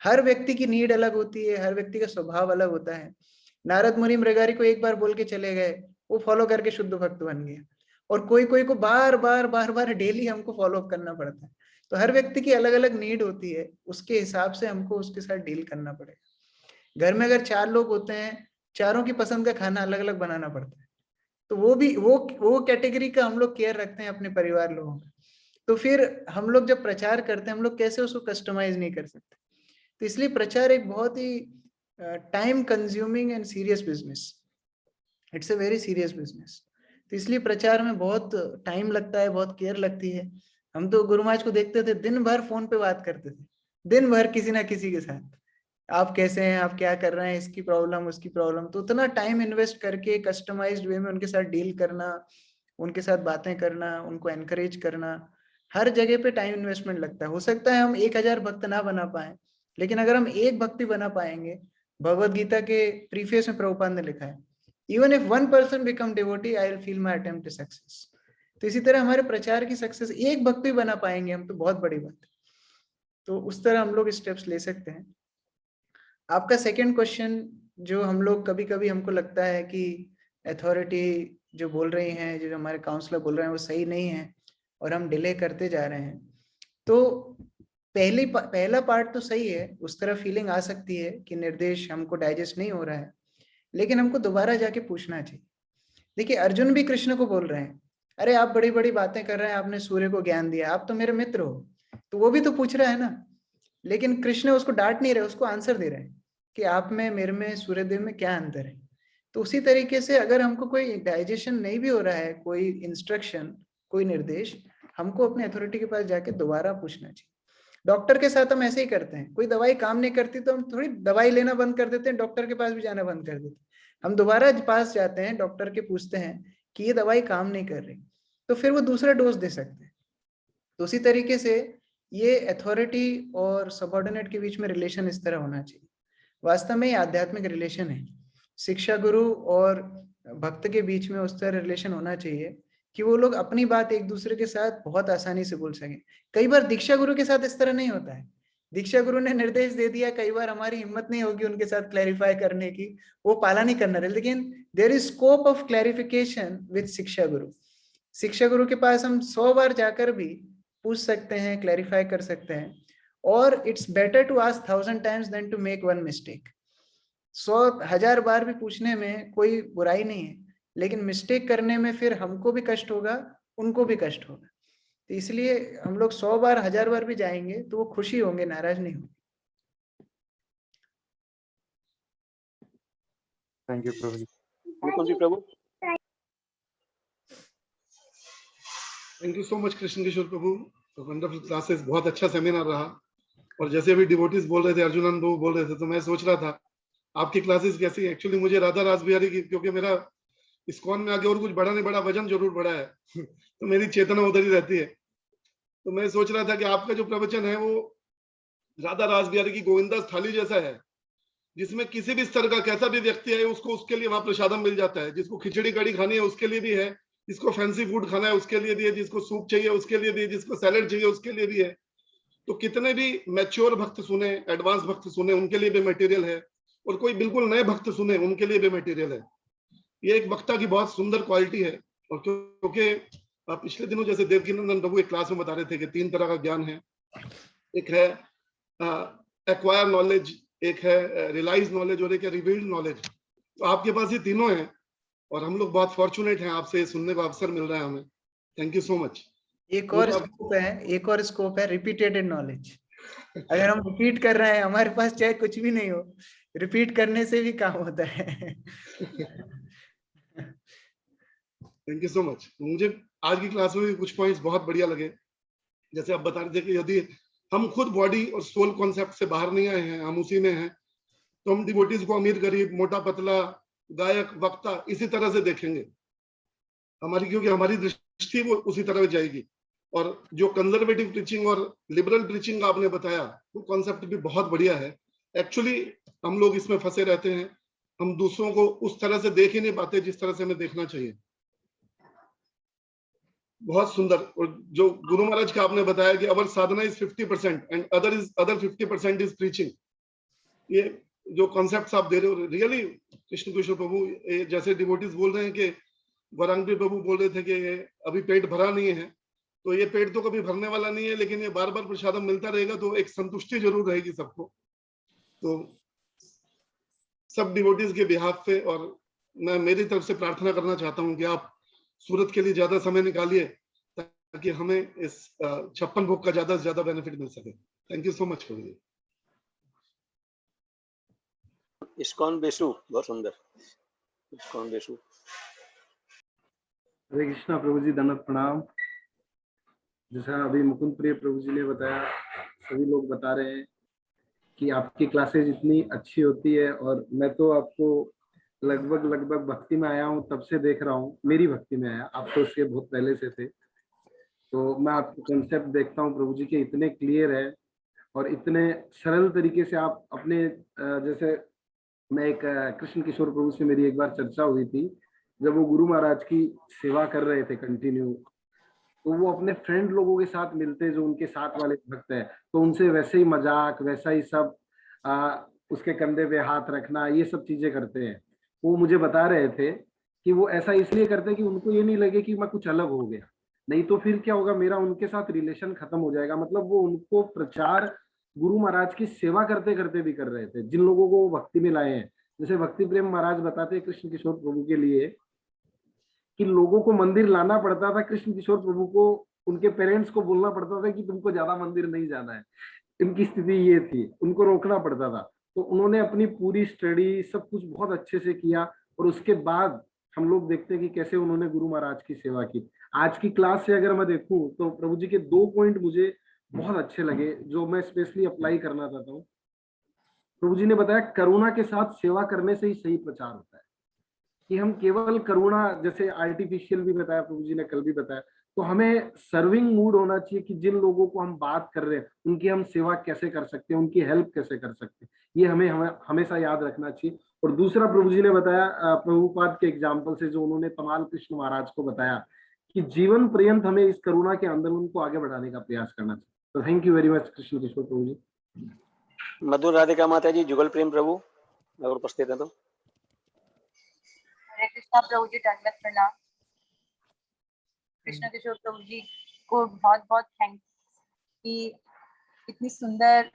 हर व्यक्ति की नीड अलग होती है, हर व्यक्ति का स्वभाव अलग होता है। नारद मुनि मृगारी को एक बार बोल के चले गए, वो फॉलो करके शुद्ध भक्त बन गया, और कोई कोई को बार बार डेली हमको फॉलो अप करना पड़ता है। तो हर व्यक्ति की अलग अलग नीड होती है, उसके हिसाब से हमको उसके साथ डील करना पड़ेगा। घर में अगर 4 लोग होते हैं, चारों की पसंद का खाना अलग अलग बनाना पड़ता है, तो वो भी वो कैटेगरी का हम लोग केयर रखते हैं अपने परिवार लोगों का। तो फिर हम लोग जब प्रचार करते हैं, हम लोग कैसे उसको कस्टमाइज नहीं कर सकते। तो इसलिए प्रचार एक बहुत ही time consuming and serious business, it's a very serious business. तो इसलिए प्रचार में बहुत टाइम लगता है, बहुत केयर लगती है। हम तो गुरु महाराज को देखते थे, दिन भर फोन पे बात करते थे, दिन भर किसी ना किसी के साथ, आप कैसे हैं, आप क्या कर रहे हैं, इसकी प्रॉब्लम, उसकी प्रॉब्लम। तो उतना टाइम इन्वेस्ट करके कस्टमाइज्ड वे में उनके साथ डील करना, उनके साथ बातें करना, उनको एनकरेज करना, हर जगह पे टाइम इन्वेस्टमेंट लगता है। हो सकता है हम 1000 भक्त ना बना पाए, लेकिन अगर हम एक भक्ति बना पाएंगे, भगवद गीता के प्रीफेस में प्रभुपाद ने लिखा है, even if 1 person become devotee, I will feel my attempt is success। तो इसी तरह हमारे प्रचार की सक्सेस, एक भक्ति बना पाएंगे हम तो बहुत बड़ी बात है। तो उस तरह हम लोग स्टेप्स ले सकते हैं। आपका सेकंड क्वेश्चन, जो हम लोग कभी कभी हमको लगता है कि अथॉरिटी जो बोल रही हैं, जो हमारे काउंसलर बोल रहे हैं, वो सही नहीं है और हम डिले करते जा रहे हैं, तो पहला पार्ट तो सही है, उस तरह फीलिंग आ सकती है कि निर्देश हमको डाइजेस्ट नहीं हो रहा है, लेकिन हमको दोबारा जाके पूछना चाहिए। देखिए, अर्जुन भी कृष्ण को बोल रहे हैं, अरे आप बड़ी बड़ी बातें कर रहे हैं, आपने सूर्य को ज्ञान दिया, आप तो मेरे मित्र हो। तो वो भी तो पूछ रहा है ना, लेकिन कृष्ण उसको डांट नहीं रहे, उसको आंसर दे रहे हैं कि आप में, मेरे में, सूर्यदेव में क्या अंतर है। तो उसी तरीके से अगर हमको कोई डाइजेशन नहीं भी हो रहा है, कोई इंस्ट्रक्शन, कोई निर्देश, हमको अपने अथॉरिटी के पास जाके दोबारा पूछना चाहिए। डॉक्टर के साथ हम ऐसे ही करते हैं, कोई दवाई काम नहीं करती तो हम थोड़ी दवाई लेना बंद कर देते हैं, डॉक्टर के पास भी जाना बंद कर देते हैं। हम दोबारा पास जाते हैं, डॉक्टर के पूछते हैं कि ये दवाई काम नहीं कर रही, तो फिर वो दूसरा डोज दे सकते हैं। तो उसी तरीके से ये अथॉरिटी और सबऑर्डिनेट के बीच में रिलेशन इस तरह होना चाहिए। वास्तव में ये आध्यात्मिक रिलेशन है, शिक्षा गुरु और भक्त के बीच में उस तरह रिलेशन होना चाहिए कि वो लोग अपनी बात एक दूसरे के साथ बहुत आसानी से बोल सकें। कई बार दीक्षा गुरु के साथ इस तरह नहीं होता है, दीक्षा गुरु ने निर्देश दे दिया, कई बार हमारी हिम्मत नहीं होगी उनके साथ क्लैरिफाई करने की, वो पाला नहीं करना रहे, लेकिन there is scope of clarification with शिक्षा गुरु। शिक्षा गुरु के पास हम 100 बार जाकर भी पूछ सकते हैं, क्लैरिफाई कर सकते हैं। और it's better to ask 1000 times than to make one mistake. 100,000 बार भी पूछने में कोई बुराई नहीं है, लेकिन मिस्टेक करने में फिर हमको भी कष्ट होगा, उनको भी कष्ट होगा। तो इसलिए हम लोग 100 बार 1000 बार भी जाएंगे तो वो खुशी होंगे, नाराज नहीं होंगे। थैंक यू प्रभु जी। मुकुंद जी प्रभु। Thank you so much Krishna Kishore प्रभु, वंडरफुल क्लासेस, बहुत अच्छा सेमिनार रहा। और जैसे अभी डिवोटीज बोल रहे थे, अर्जुनन प्रभु बोल रहे थे, तो मैं सोच रहा था आपकी क्लासेस कैसी। एक्चुअली मुझे राधा रास बिहारी की, क्योंकि मेरा इस्कॉन में आगे और कुछ बड़ा नहीं बड़ा, वजन जरूर बड़ा है तो मेरी चेतना उधर ही रहती है। तो मैं सोच रहा था कि आपका जो प्रवचन है वो राधा रास बिहारी की गोविंदास थाली जैसा है, जिसमें किसी भी स्तर का कैसा भी व्यक्ति है उसको उसके लिए वहां प्रसादम मिल जाता है। जिसको खिचड़ी कड़ी खानी है उसके लिए भी है, जिसको फैंसी फूड खाना है उसके लिए भी है, जिसको सूप चाहिए उसके लिए भी है, जिसको सैलेड चाहिए उसके लिए भी है। तो कितने भी मैच्योर भक्त सुने, एडवांस भक्त सुने, उनके लिए भी मटेरियल है, और कोई बिल्कुल नए भक्त सुने उनके लिए भी मटेरियल है। ये एक वक्ता की बहुत सुंदर क्वालिटी है। और क्योंकि पिछले दिनों जैसे देवकीनंदन प्रभु एक क्लास में बता रहे थे कि 3 तरह का ज्ञान है। एक है एक्वायर नॉलेज, एक है रियलाइज नॉलेज, और एक है रिवील्ड नॉलेज। तो आपके पास ये तीनों हैं, और हम लोग बहुत फॉर्चुनेट हैं, आपसे सुनने का अवसर मिल रहा है हमें। Thank you so much. एक और स्कोप है रिपीटेड नॉलेज। अगर हम रिपीट कर रहे हैं, हमारे पास चाहे कुछ भी नहीं हो, रिपीट करने से भी काम होता है। Thank you so much. मुझे आज की क्लास में भी कुछ पॉइंट्स बहुत बढ़िया लगे। जैसे आप बता रहे थे कि यदि हम खुद बॉडी और सोल कॉन्सेप्ट से बाहर नहीं आए हैं, हम उसी में हैं, तो हम डिवोटीज को अमीर गरीब, मोटा पतला, गायक वक्ता इसी तरह से देखेंगे हमारी, क्योंकि हमारी दृष्टि वो उसी तरह जाएगी। और जो कंजर्वेटिव टीचिंग और लिबरल टीचिंग आपने बताया, वो कॉन्सेप्ट भी बहुत बढ़िया है। एक्चुअली हम लोग इसमें फंसे रहते हैं, हम दूसरों को उस तरह से देख ही नहीं पाते जिस तरह से हमें देखना चाहिए। बहुत सुंदर। और जो गुरु महाराज का आपने बताया कि अवर साधना is 50% and other 50% is preaching, ये जो कॉन्सेप्ट्स आप दे रहे हो, रियली कृष्ण किशोर प्रभु, जैसे डिवोटीज बोल रहे हैं कि गौरांगी प्रभु बोल रहे थे कि अभी पेट भरा नहीं है, तो ये पेट तो कभी भरने वाला नहीं है, लेकिन ये बार बार प्रसादम मिलता रहेगा तो एक संतुष्टि जरूर रहेगी सबको। तो सब डिवोटीज के बिहाफ पे, और मैं मेरी तरफ से प्रार्थना करना चाहता हूँ कि आप सूरत के लिए ज्यादा समय निकालिए, ताकि हमें इस 56 भोग का ज्यादा से ज्यादा बेनिफिट मिल सके। Thank you so much for you. ISKCON बेसु, बहुत सुंदर। इस्कॉन बेसु। हरे कृष्णा प्रभु जी, दंडवत प्रणाम। जैसा अभी मुकुंद प्रिय प्रभु जी ने बताया, सभी लोग बता रहे हैं कि आपकी क्लासेज इतनी अच्छी होती है, और मैं तो आपको लगभग भक्ति में आया हूँ, तब से देख रहा हूँ, मेरी भक्ति में आया, आप तो उसके बहुत पहले से थे। तो मैं आपके कंसेप्ट देखता हूँ प्रभु जी के, इतने क्लियर है और इतने सरल तरीके से आप अपने, जैसे मैं एक कृष्ण किशोर प्रभु से मेरी एक बार चर्चा हुई थी, जब वो गुरु महाराज की सेवा कर रहे थे कंटिन्यू, तो वो अपने फ्रेंड लोगों के साथ मिलते, जो उनके साथ वाले भक्त हैं, तो उनसे वैसे ही मजाक, वैसा ही सब, उसके कंधे पे हाथ रखना, ये सब चीजें करते हैं। वो मुझे बता रहे थे कि वो ऐसा इसलिए करते हैं कि उनको ये नहीं लगे कि मैं कुछ अलग हो गया, नहीं तो फिर क्या होगा, मेरा उनके साथ रिलेशन खत्म हो जाएगा। मतलब वो उनको प्रचार गुरु महाराज की सेवा करते करते भी कर रहे थे, जिन लोगों को वो भक्ति में लाए हैं। जैसे भक्ति प्रेम महाराज बताते हैं कृष्ण किशोर प्रभु के लिए कि लोगों को मंदिर लाना पड़ता था, कृष्ण किशोर प्रभु को, उनके पेरेंट्स को बोलना पड़ता था कि तुमको ज्यादा मंदिर नहीं जाना है, इनकी स्थिति ये थी, उनको रोकना पड़ता था। तो उन्होंने अपनी पूरी स्टडी सब कुछ बहुत अच्छे से किया, और उसके बाद हम लोग देखते हैं कि कैसे उन्होंने गुरु महाराज की सेवा की। आज की क्लास से अगर मैं देखूं तो प्रभु जी के 2 पॉइंट मुझे बहुत अच्छे लगे, जो मैं स्पेशली अप्लाई करना चाहता हूँ। प्रभु जी ने बताया करुणा के साथ सेवा करने से ही सही प्रचार होता है, कि हम केवल करुणा, जैसे आर्टिफिशियल भी बताया प्रभु जी ने, कल भी बताया, तो हमें सर्विंग मूड होना चाहिए कि जिन लोगों को हम बात कर रहे हैं उनकी हम सेवा कैसे कर सकते हैं, उनकी हेल्प कैसे कर सकते हैं, ये हमें हमेशा याद रखना चाहिए। और दूसरा प्रभु जी ने बताया प्रभुपाद के एग्जाम्पल से, जो उन्होंने तमाल कृष्ण महाराज को बताया कि जीवन पर्यंत हमें इस करुणा के आंदोलन को आगे बढ़ाने का प्रयास करना चाहिए। तो thank you very much Krishna Kishore प्रभु जी। मधुर राधिका माता जी, जुगल प्रेम प्रभु अगर उपस्थित है तो। हरे कृष्णा प्रभु जी, दंडवत प्रणाम। कृष्ण किशोर प्रभु जी, को बहुत बहुत थैंक्स कि इतनी सुंदर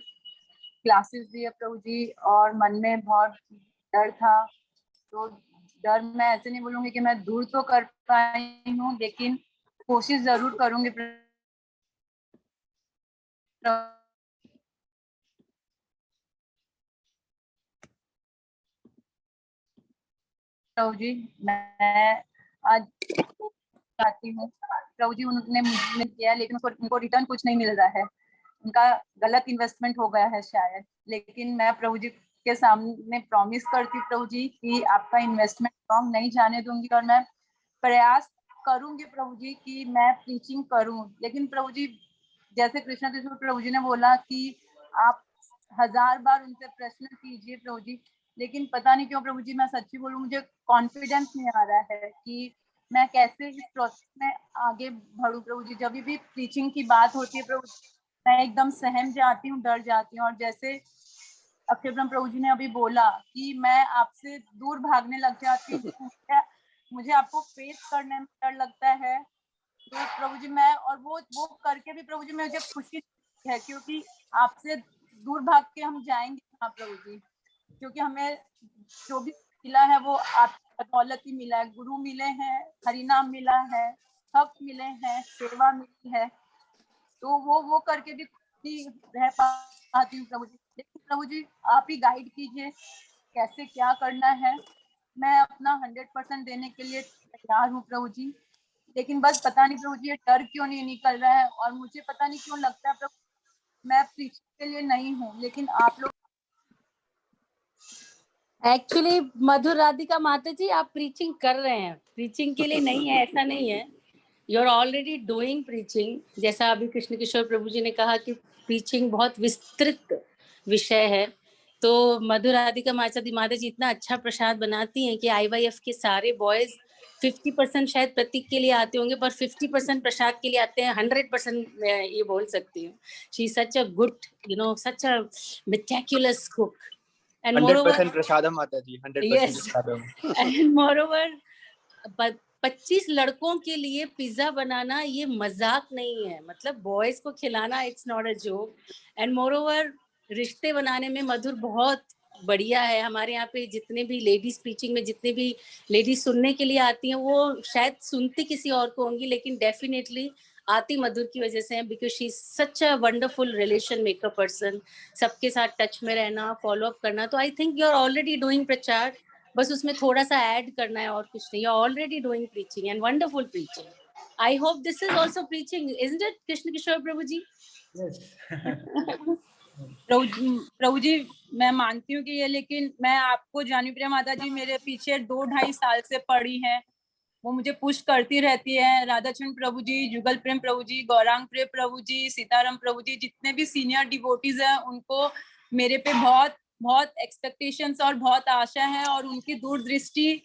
क्लासेस दी है प्रभु जी। और मन में बहुत डर था, तो डर मैं ऐसे नहीं बोलूंगी कि मैं दूर तो कर पाई हूँ, लेकिन कोशिश जरूर करूंगी प्रभु जी। मैं आज चाहती हूँ प्रभु जी, उन्होंने मुझे किया लेकिन उनको रिटर्न कुछ नहीं मिल रहा है, उनका गलत इन्वेस्टमेंट हो गया है शायद। लेकिन मैं प्रभु जी के सामने प्रॉमिस करती हूँ प्रभु जी कि आपका इन्वेस्टमेंट रॉन्ग नहीं जाने दूंगी, और मैं प्रयास करूंगी प्रभु जी कि मैं प्रीचिंग करूं। लेकिन प्रभु जी, जैसे कृष्णा कृष्ण प्रभु जी ने बोला कि आप 1000 बार उनसे प्रश्न कीजिए प्रभु जी, लेकिन पता नहीं क्यों प्रभु जी, मैं सच्ची बोलूं, मुझे कॉन्फिडेंस नहीं आ रहा है कि मैं कैसे इस प्रोसेस में आगे बढ़ूं प्रभु जी। जब भी प्रीचिंग की बात होती है प्रभु, मैं एकदम सहम जाती हूँ, डर जाती हूँ। और जैसे अक्षय ब्रह्म प्रभु जी ने अभी बोला कि मैं आपसे दूर भागने लग जाती हूँ, मुझे आपको फेस करने में डर लगता है। तो प्रभु जी मैं, और वो करके भी प्रभु जी मुझे खुशी है, क्योंकि आपसे दूर भाग के हम जाएंगे कहाँ प्रभु जी, क्योंकि हमें जो भी मिला है वो आपकी बदौलत ही मिला है। गुरु मिले हैं, हरिनाम मिला है, हक मिले हैं, सेवा मिली है, तो वो करके भी खुशी रह पाती हूँ प्रभु जी। लेकिन प्रभु जी आप ही गाइड कीजिए कैसे क्या करना है। मैं अपना 100% देने के लिए तैयार हूँ प्रभु जी, लेकिन बस पता नहीं प्रभु जी ये डर क्यों नहीं निकल रहा है, और मुझे पता नहीं क्यों लगता है प्रभु मैं प्रीचिंग के लिए नहीं हूँ, लेकिन आप लोग एक्चुअली मधुर राधिका माता जी, आप प्रीचिंग कर रहे हैं, प्रीचिंग के लिए नहीं है ऐसा नहीं है, you are already doing preaching. जैसा अभी कृष्ण किशोर प्रभु जी ने कहा कि प्रीचिंग बहुत विस्तृत विषय है, तो मधुर राधिका माता जी इतना अच्छा प्रसाद बनाती हैं कि IYF के सारे बॉयज 50% शायद प्रतीक के लिए आते होंगे, पर 50% प्रसाद के लिए आते हैं। 100% मैं ये बोल सकती हूँ, she is such a good, such a meticulous cook. And 100% प्रसादम माता जी, 100% yes, प्रसादम। and moreover 25 लड़कों के लिए पिज्जा बनाना ये मजाक नहीं है, मतलब बॉयज को खिलाना it's not a joke. And moreover रिश्ते बनाने में मधुर बहुत बढ़िया है। हमारे यहाँ पे जितने भी लेडीज प्रीचिंग में जितने भी लेडीज सुनने के लिए आती हैं, वो शायद सुनती किसी और को होंगी, लेकिन डेफिनेटली आती मधुर की वजह से है, because she is such a wonderful relation maker person. सबके साथ टच में रहना, फॉलो अप करना, तो I think you are already doing प्रचार, बस उसमें थोड़ा सा ऐड करना है और कुछ नहीं। You are already doing preaching and wonderful preaching. I hope this is also preaching, isn't it Krishna Kishore प्रभु जी? प्रभु जी मैं मानती हूँ कि ये, लेकिन मैं आपको जानी प्रिया माता जी मेरे पीछे 2-2.5 साल से पड़ी हैं, वो मुझे पुश करती रहती है। राधाचंद्र प्रभु जी, जुगल प्रेम प्रभु जी, गौरांग प्रेम प्रभु जी, सीताराम प्रभु जी, जितने भी सीनियर डिवोटीज हैं, उनको मेरे पे बहुत बहुत एक्सपेक्टेशंस और बहुत आशा है, और उनकी दूरदृष्टि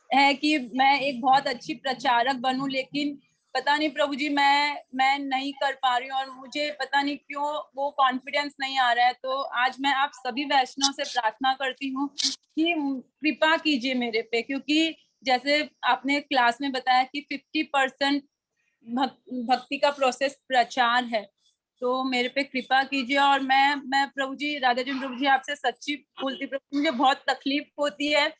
है कि मैं एक बहुत अच्छी प्रचारक बनूं। लेकिन पता नहीं प्रभु जी मैं नहीं कर पा रही हूँ, और मुझे पता नहीं क्यों वो कॉन्फिडेंस नहीं आ रहा है। तो आज मैं आप सभी वैष्णव से प्रार्थना करती हूँ कि कृपा कीजिए मेरे पे, क्योंकि जैसे आपने क्लास में बताया कि 50% भक्ति का प्रोसेस प्रचार है, तो मेरे पे कृपा कीजिए। और मैं प्रभु जी, राधाचंद्र प्रभु जी आपसे सच्ची बोलती प्रभु, मुझे बहुत तकलीफ होती है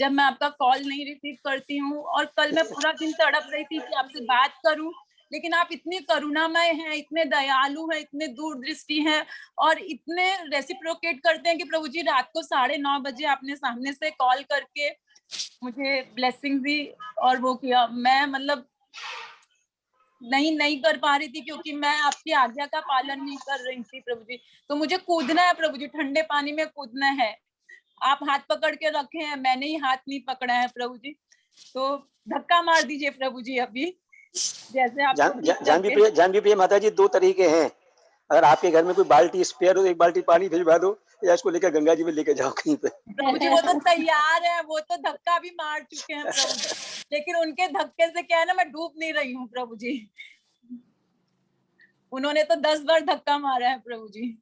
जब मैं आपका कॉल नहीं रिसीव करती हूँ। और कल मैं पूरा दिन तड़प रही थी कि आपसे बात करूं, लेकिन आप इतने करुणामय हैं, इतने दयालु हैं, इतने दूरदृष्टि हैं, और इतने रेसिप्रोकेट करते हैं कि प्रभु जी रात को 9:30 बजे आपने सामने से कॉल करके मुझे ब्लेसिंग दी और वो किया। मैं मतलब नहीं कर पा रही थी, क्योंकि मैं आपकी आज्ञा का पालन नहीं कर रही थी प्रभु जी। तो मुझे कूदना है प्रभु जी, ठंडे पानी में कूदना है। आप हाथ पकड़ के रखे हैं, मैंने ही हाथ नहीं पकड़ा है प्रभु जी, तो धक्का मार दीजिए प्रभु जी अभी, जैसे आपको जानवी प्रिय माता जी, 2 तरीके हैं। अगर आपके घर में कोई बाल्टी स्पेयर हो, 1 बाल्टी पानी भिजवा दो, या इसको लेकर गंगा जी में लेके जाओ कहीं पे। प्रभु जी वो तो तैयार है, वो तो धक्का भी मार चुके हैं प्रभु जी, लेकिन उनके धक्के से क्या है ना, मैं डूब नहीं रही हूँ प्रभु जी। उन्होंने तो 10 बार धक्का मारा है प्रभु जी।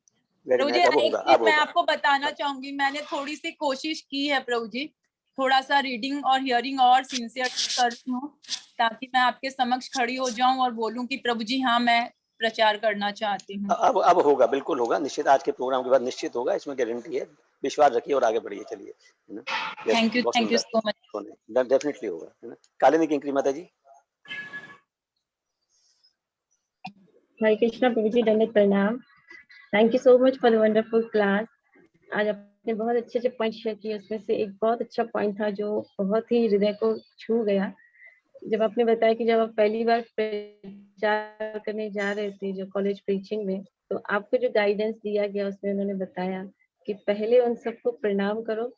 प्रभु जी एक चीज मैं आपको बताना चाहूंगी, मैंने थोड़ी सी कोशिश की है प्रभु जी, थोड़ा सा रीडिंग और हियरिंग और सिंसियर कर रही हूँ, ताकि मैं आपके समक्ष खड़ी हो जाऊं और बोलूं कि प्रभु जी हाँ मैं प्रचार करना चाहती हूँ। अब होगा, बिल्कुल होगा, निश्चित। आज के प्रोग्राम के बाद निश्चित होगा, इसमें गारंटी है। विश्वास रखिए और आगे बढ़िए, चलिए, है ना। Thank you so much. Definitely होगा, है ना। कालिंदी किंकरी माता जी। हरे कृष्णा प्रभु जी, दंडवत प्रणाम। Thank you so much for the wonderful class. आज आपने बहुत अच्छे अच्छे पॉइंट शेयर किए, उसमें से एक बहुत अच्छा पॉइंट था जो बहुत ही हृदय को छू गया। जब आपने बताया कि जब आप पहली बार प्रचार करने जा रहे थे जो कॉलेज प्रीचिंग में, तो आपको जो गाइडेंस दिया गया उसमें उन्होंने बताया कि पहले उन सबको प्रणाम करो,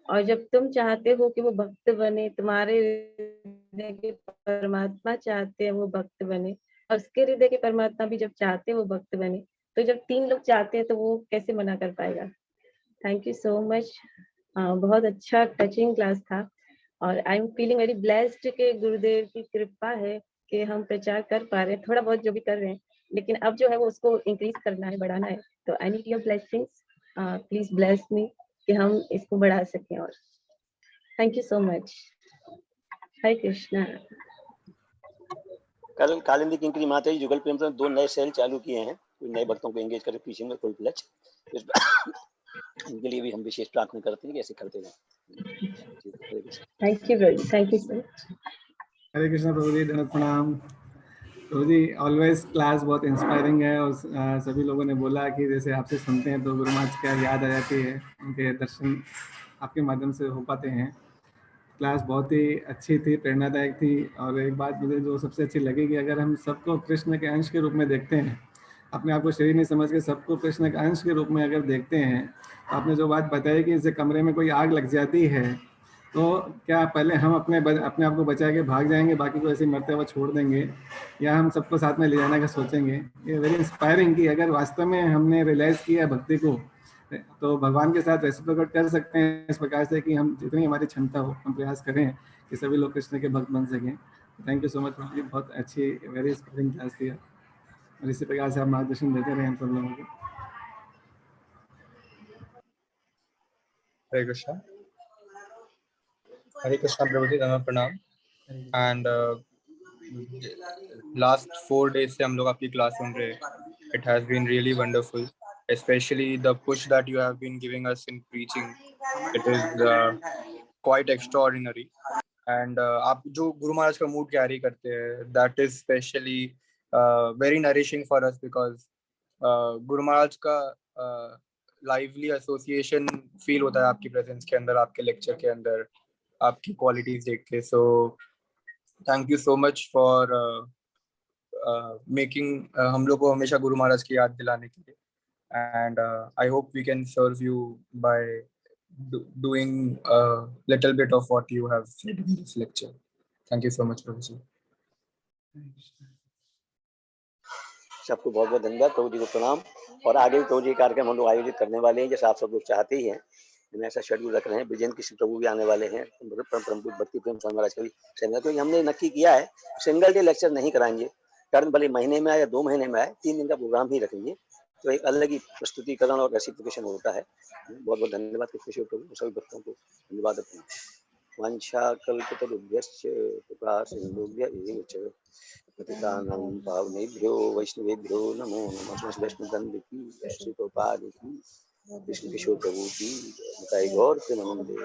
और जब तुम चाहते हो कि वो भक्त बने, तुम्हारे हृदय के परमात्मा चाहते हैं वो भक्त बने, और उसके हृदय के परमात्मा भी जब चाहते हैं वो भक्त बने, तो जब 3 लोग चाहते हैं तो वो कैसे मना कर पाएगा। Thank you so much. बहुत अच्छा टचिंग क्लास था, और I am feeling very blessed के गुरुदेव की कृपा है कि हम प्रचार कर पा रहे हैं, थोड़ा बहुत जो भी कर रहे हैं, लेकिन अब जो है वो उसको इंक्रीज करना है, बढ़ाना है। तो I need your blessings, please bless me कि हम इसको बढ़ा सकें। और thank you so much. Hare Krishna. कल कालिंदी किंकरी माता जी जुगल प्रेम से 2 नए सेल चालू किए हैं, कोई नए भक्तों को एंगेज करके पीछे में कोई प्लच, इनके लिए भी हम विशेष प्रार्थना करते हैं कि ऐसे करते रहें। Thank you brother, thank you so much. Hare Krishna प्रभु जी, दंडवत प्रणाम। प्रभु जी ऑलवेज क्लास बहुत इंस्पायरिंग है, और सभी लोगों ने बोला कि जैसे आपसे सुनते हैं तो गुरु महाराज क्या याद आ जाती है, उनके दर्शन आपके माध्यम से हो पाते हैं। क्लास बहुत ही अच्छी थी, प्रेरणादायक थी। और एक बात मुझे जो सबसे अच्छी लगी कि अगर हम सबको कृष्ण के अंश के रूप में देखते हैं, अपने आप को शरीर नहीं समझ के सबको कृष्ण के अंश के रूप में अगर देखते हैं, तो आपने जो बात बताई कि जैसे कमरे में कोई आग लग जाती है तो क्या पहले हम अपने आप को बचा के भाग जाएंगे, बाकी को ऐसे मरते हुए छोड़ देंगे, या हम सबको साथ में ले जाने का सोचेंगे। ये वेरी इंस्पायरिंग कि अगर वास्तव में हमने रियलाइज किया भक्ति को, तो भगवान के साथ रेसिप्रोकेट कर सकते हैं इस प्रकार से कि हम जितनी हमारी क्षमता हो हम प्रयास करें कि सभी लोग कृष्ण के भक्त बन सकें। थैंक यू सो मच, बहुत अच्छी वेरी इंस्पायरिंग क्लास थी, और इसी प्रकार से आप मार्गदर्शन देते रहे हम सब लोगों को। हरे कृष्णा। हरे कृष्णा प्रभु जी, दंडवत प्रणाम। एंड लास्ट 4 days से हम लोग आपकी क्लास सुन रहे हैं। It has been really wonderful, especially the push that you have been giving us in preaching. It is quite extraordinary. And आप जो गुरु महाराज का मूड कैरी करते हैं, that is specially very nourishing for us, because Guru Maharaj का lively association feel होता है आपकी presence के अंदर, आपके lecture के अंदर, आपकी qualities देख के। So thank you so much for making हम लोग को हमेशा गुरु महाराज की याद दिलाने के लिए। And I hope we can serve you by doing a little bit of what you have said in this lecture. Thank you so much, Prabhu ji. सबको बहुत बहुत धन्यवाद, प्रभु जी को प्रणाम। और आगे भी प्रभु जी कार्यक्रम हम लोग आयोजित करने वाले हैं, जैसा आप सब लोग चाहते ही हैं, ऐसा शेड्यूल रख रहे हैं। ब्रिजेंद्र कृष्ण प्रभु भी आने वाले हैं, भक्ति प्रेम स्वामी महाराज का भी सेमिनार। तो हमने नक्की किया है सिंगल डे लेक्चर नहीं कराएंगे, टर्न भले महीने में आए या 2 महीने में आए, 3 दिन का प्रोग्राम ही रखेंगे, तो एक अलग ही प्रस्तुतिकरण और रेसिप्लिकेशन होता है। बहुत बहुत धन्यवाद कृष्ण प्रभु, सभी भक्तों को धन्यवाद देते हैं। वाञ्छाकल्पतरुभ्यश्च कृपासिन्धुभ्य एव च पतितानां पावनेभ्यो वैष्णवेभ्यो नमो नमः। वैष्णववृंद की, श्री गोपाल की, कृष्ण किशोर प्रभु की, गौर प्रेमानंदे।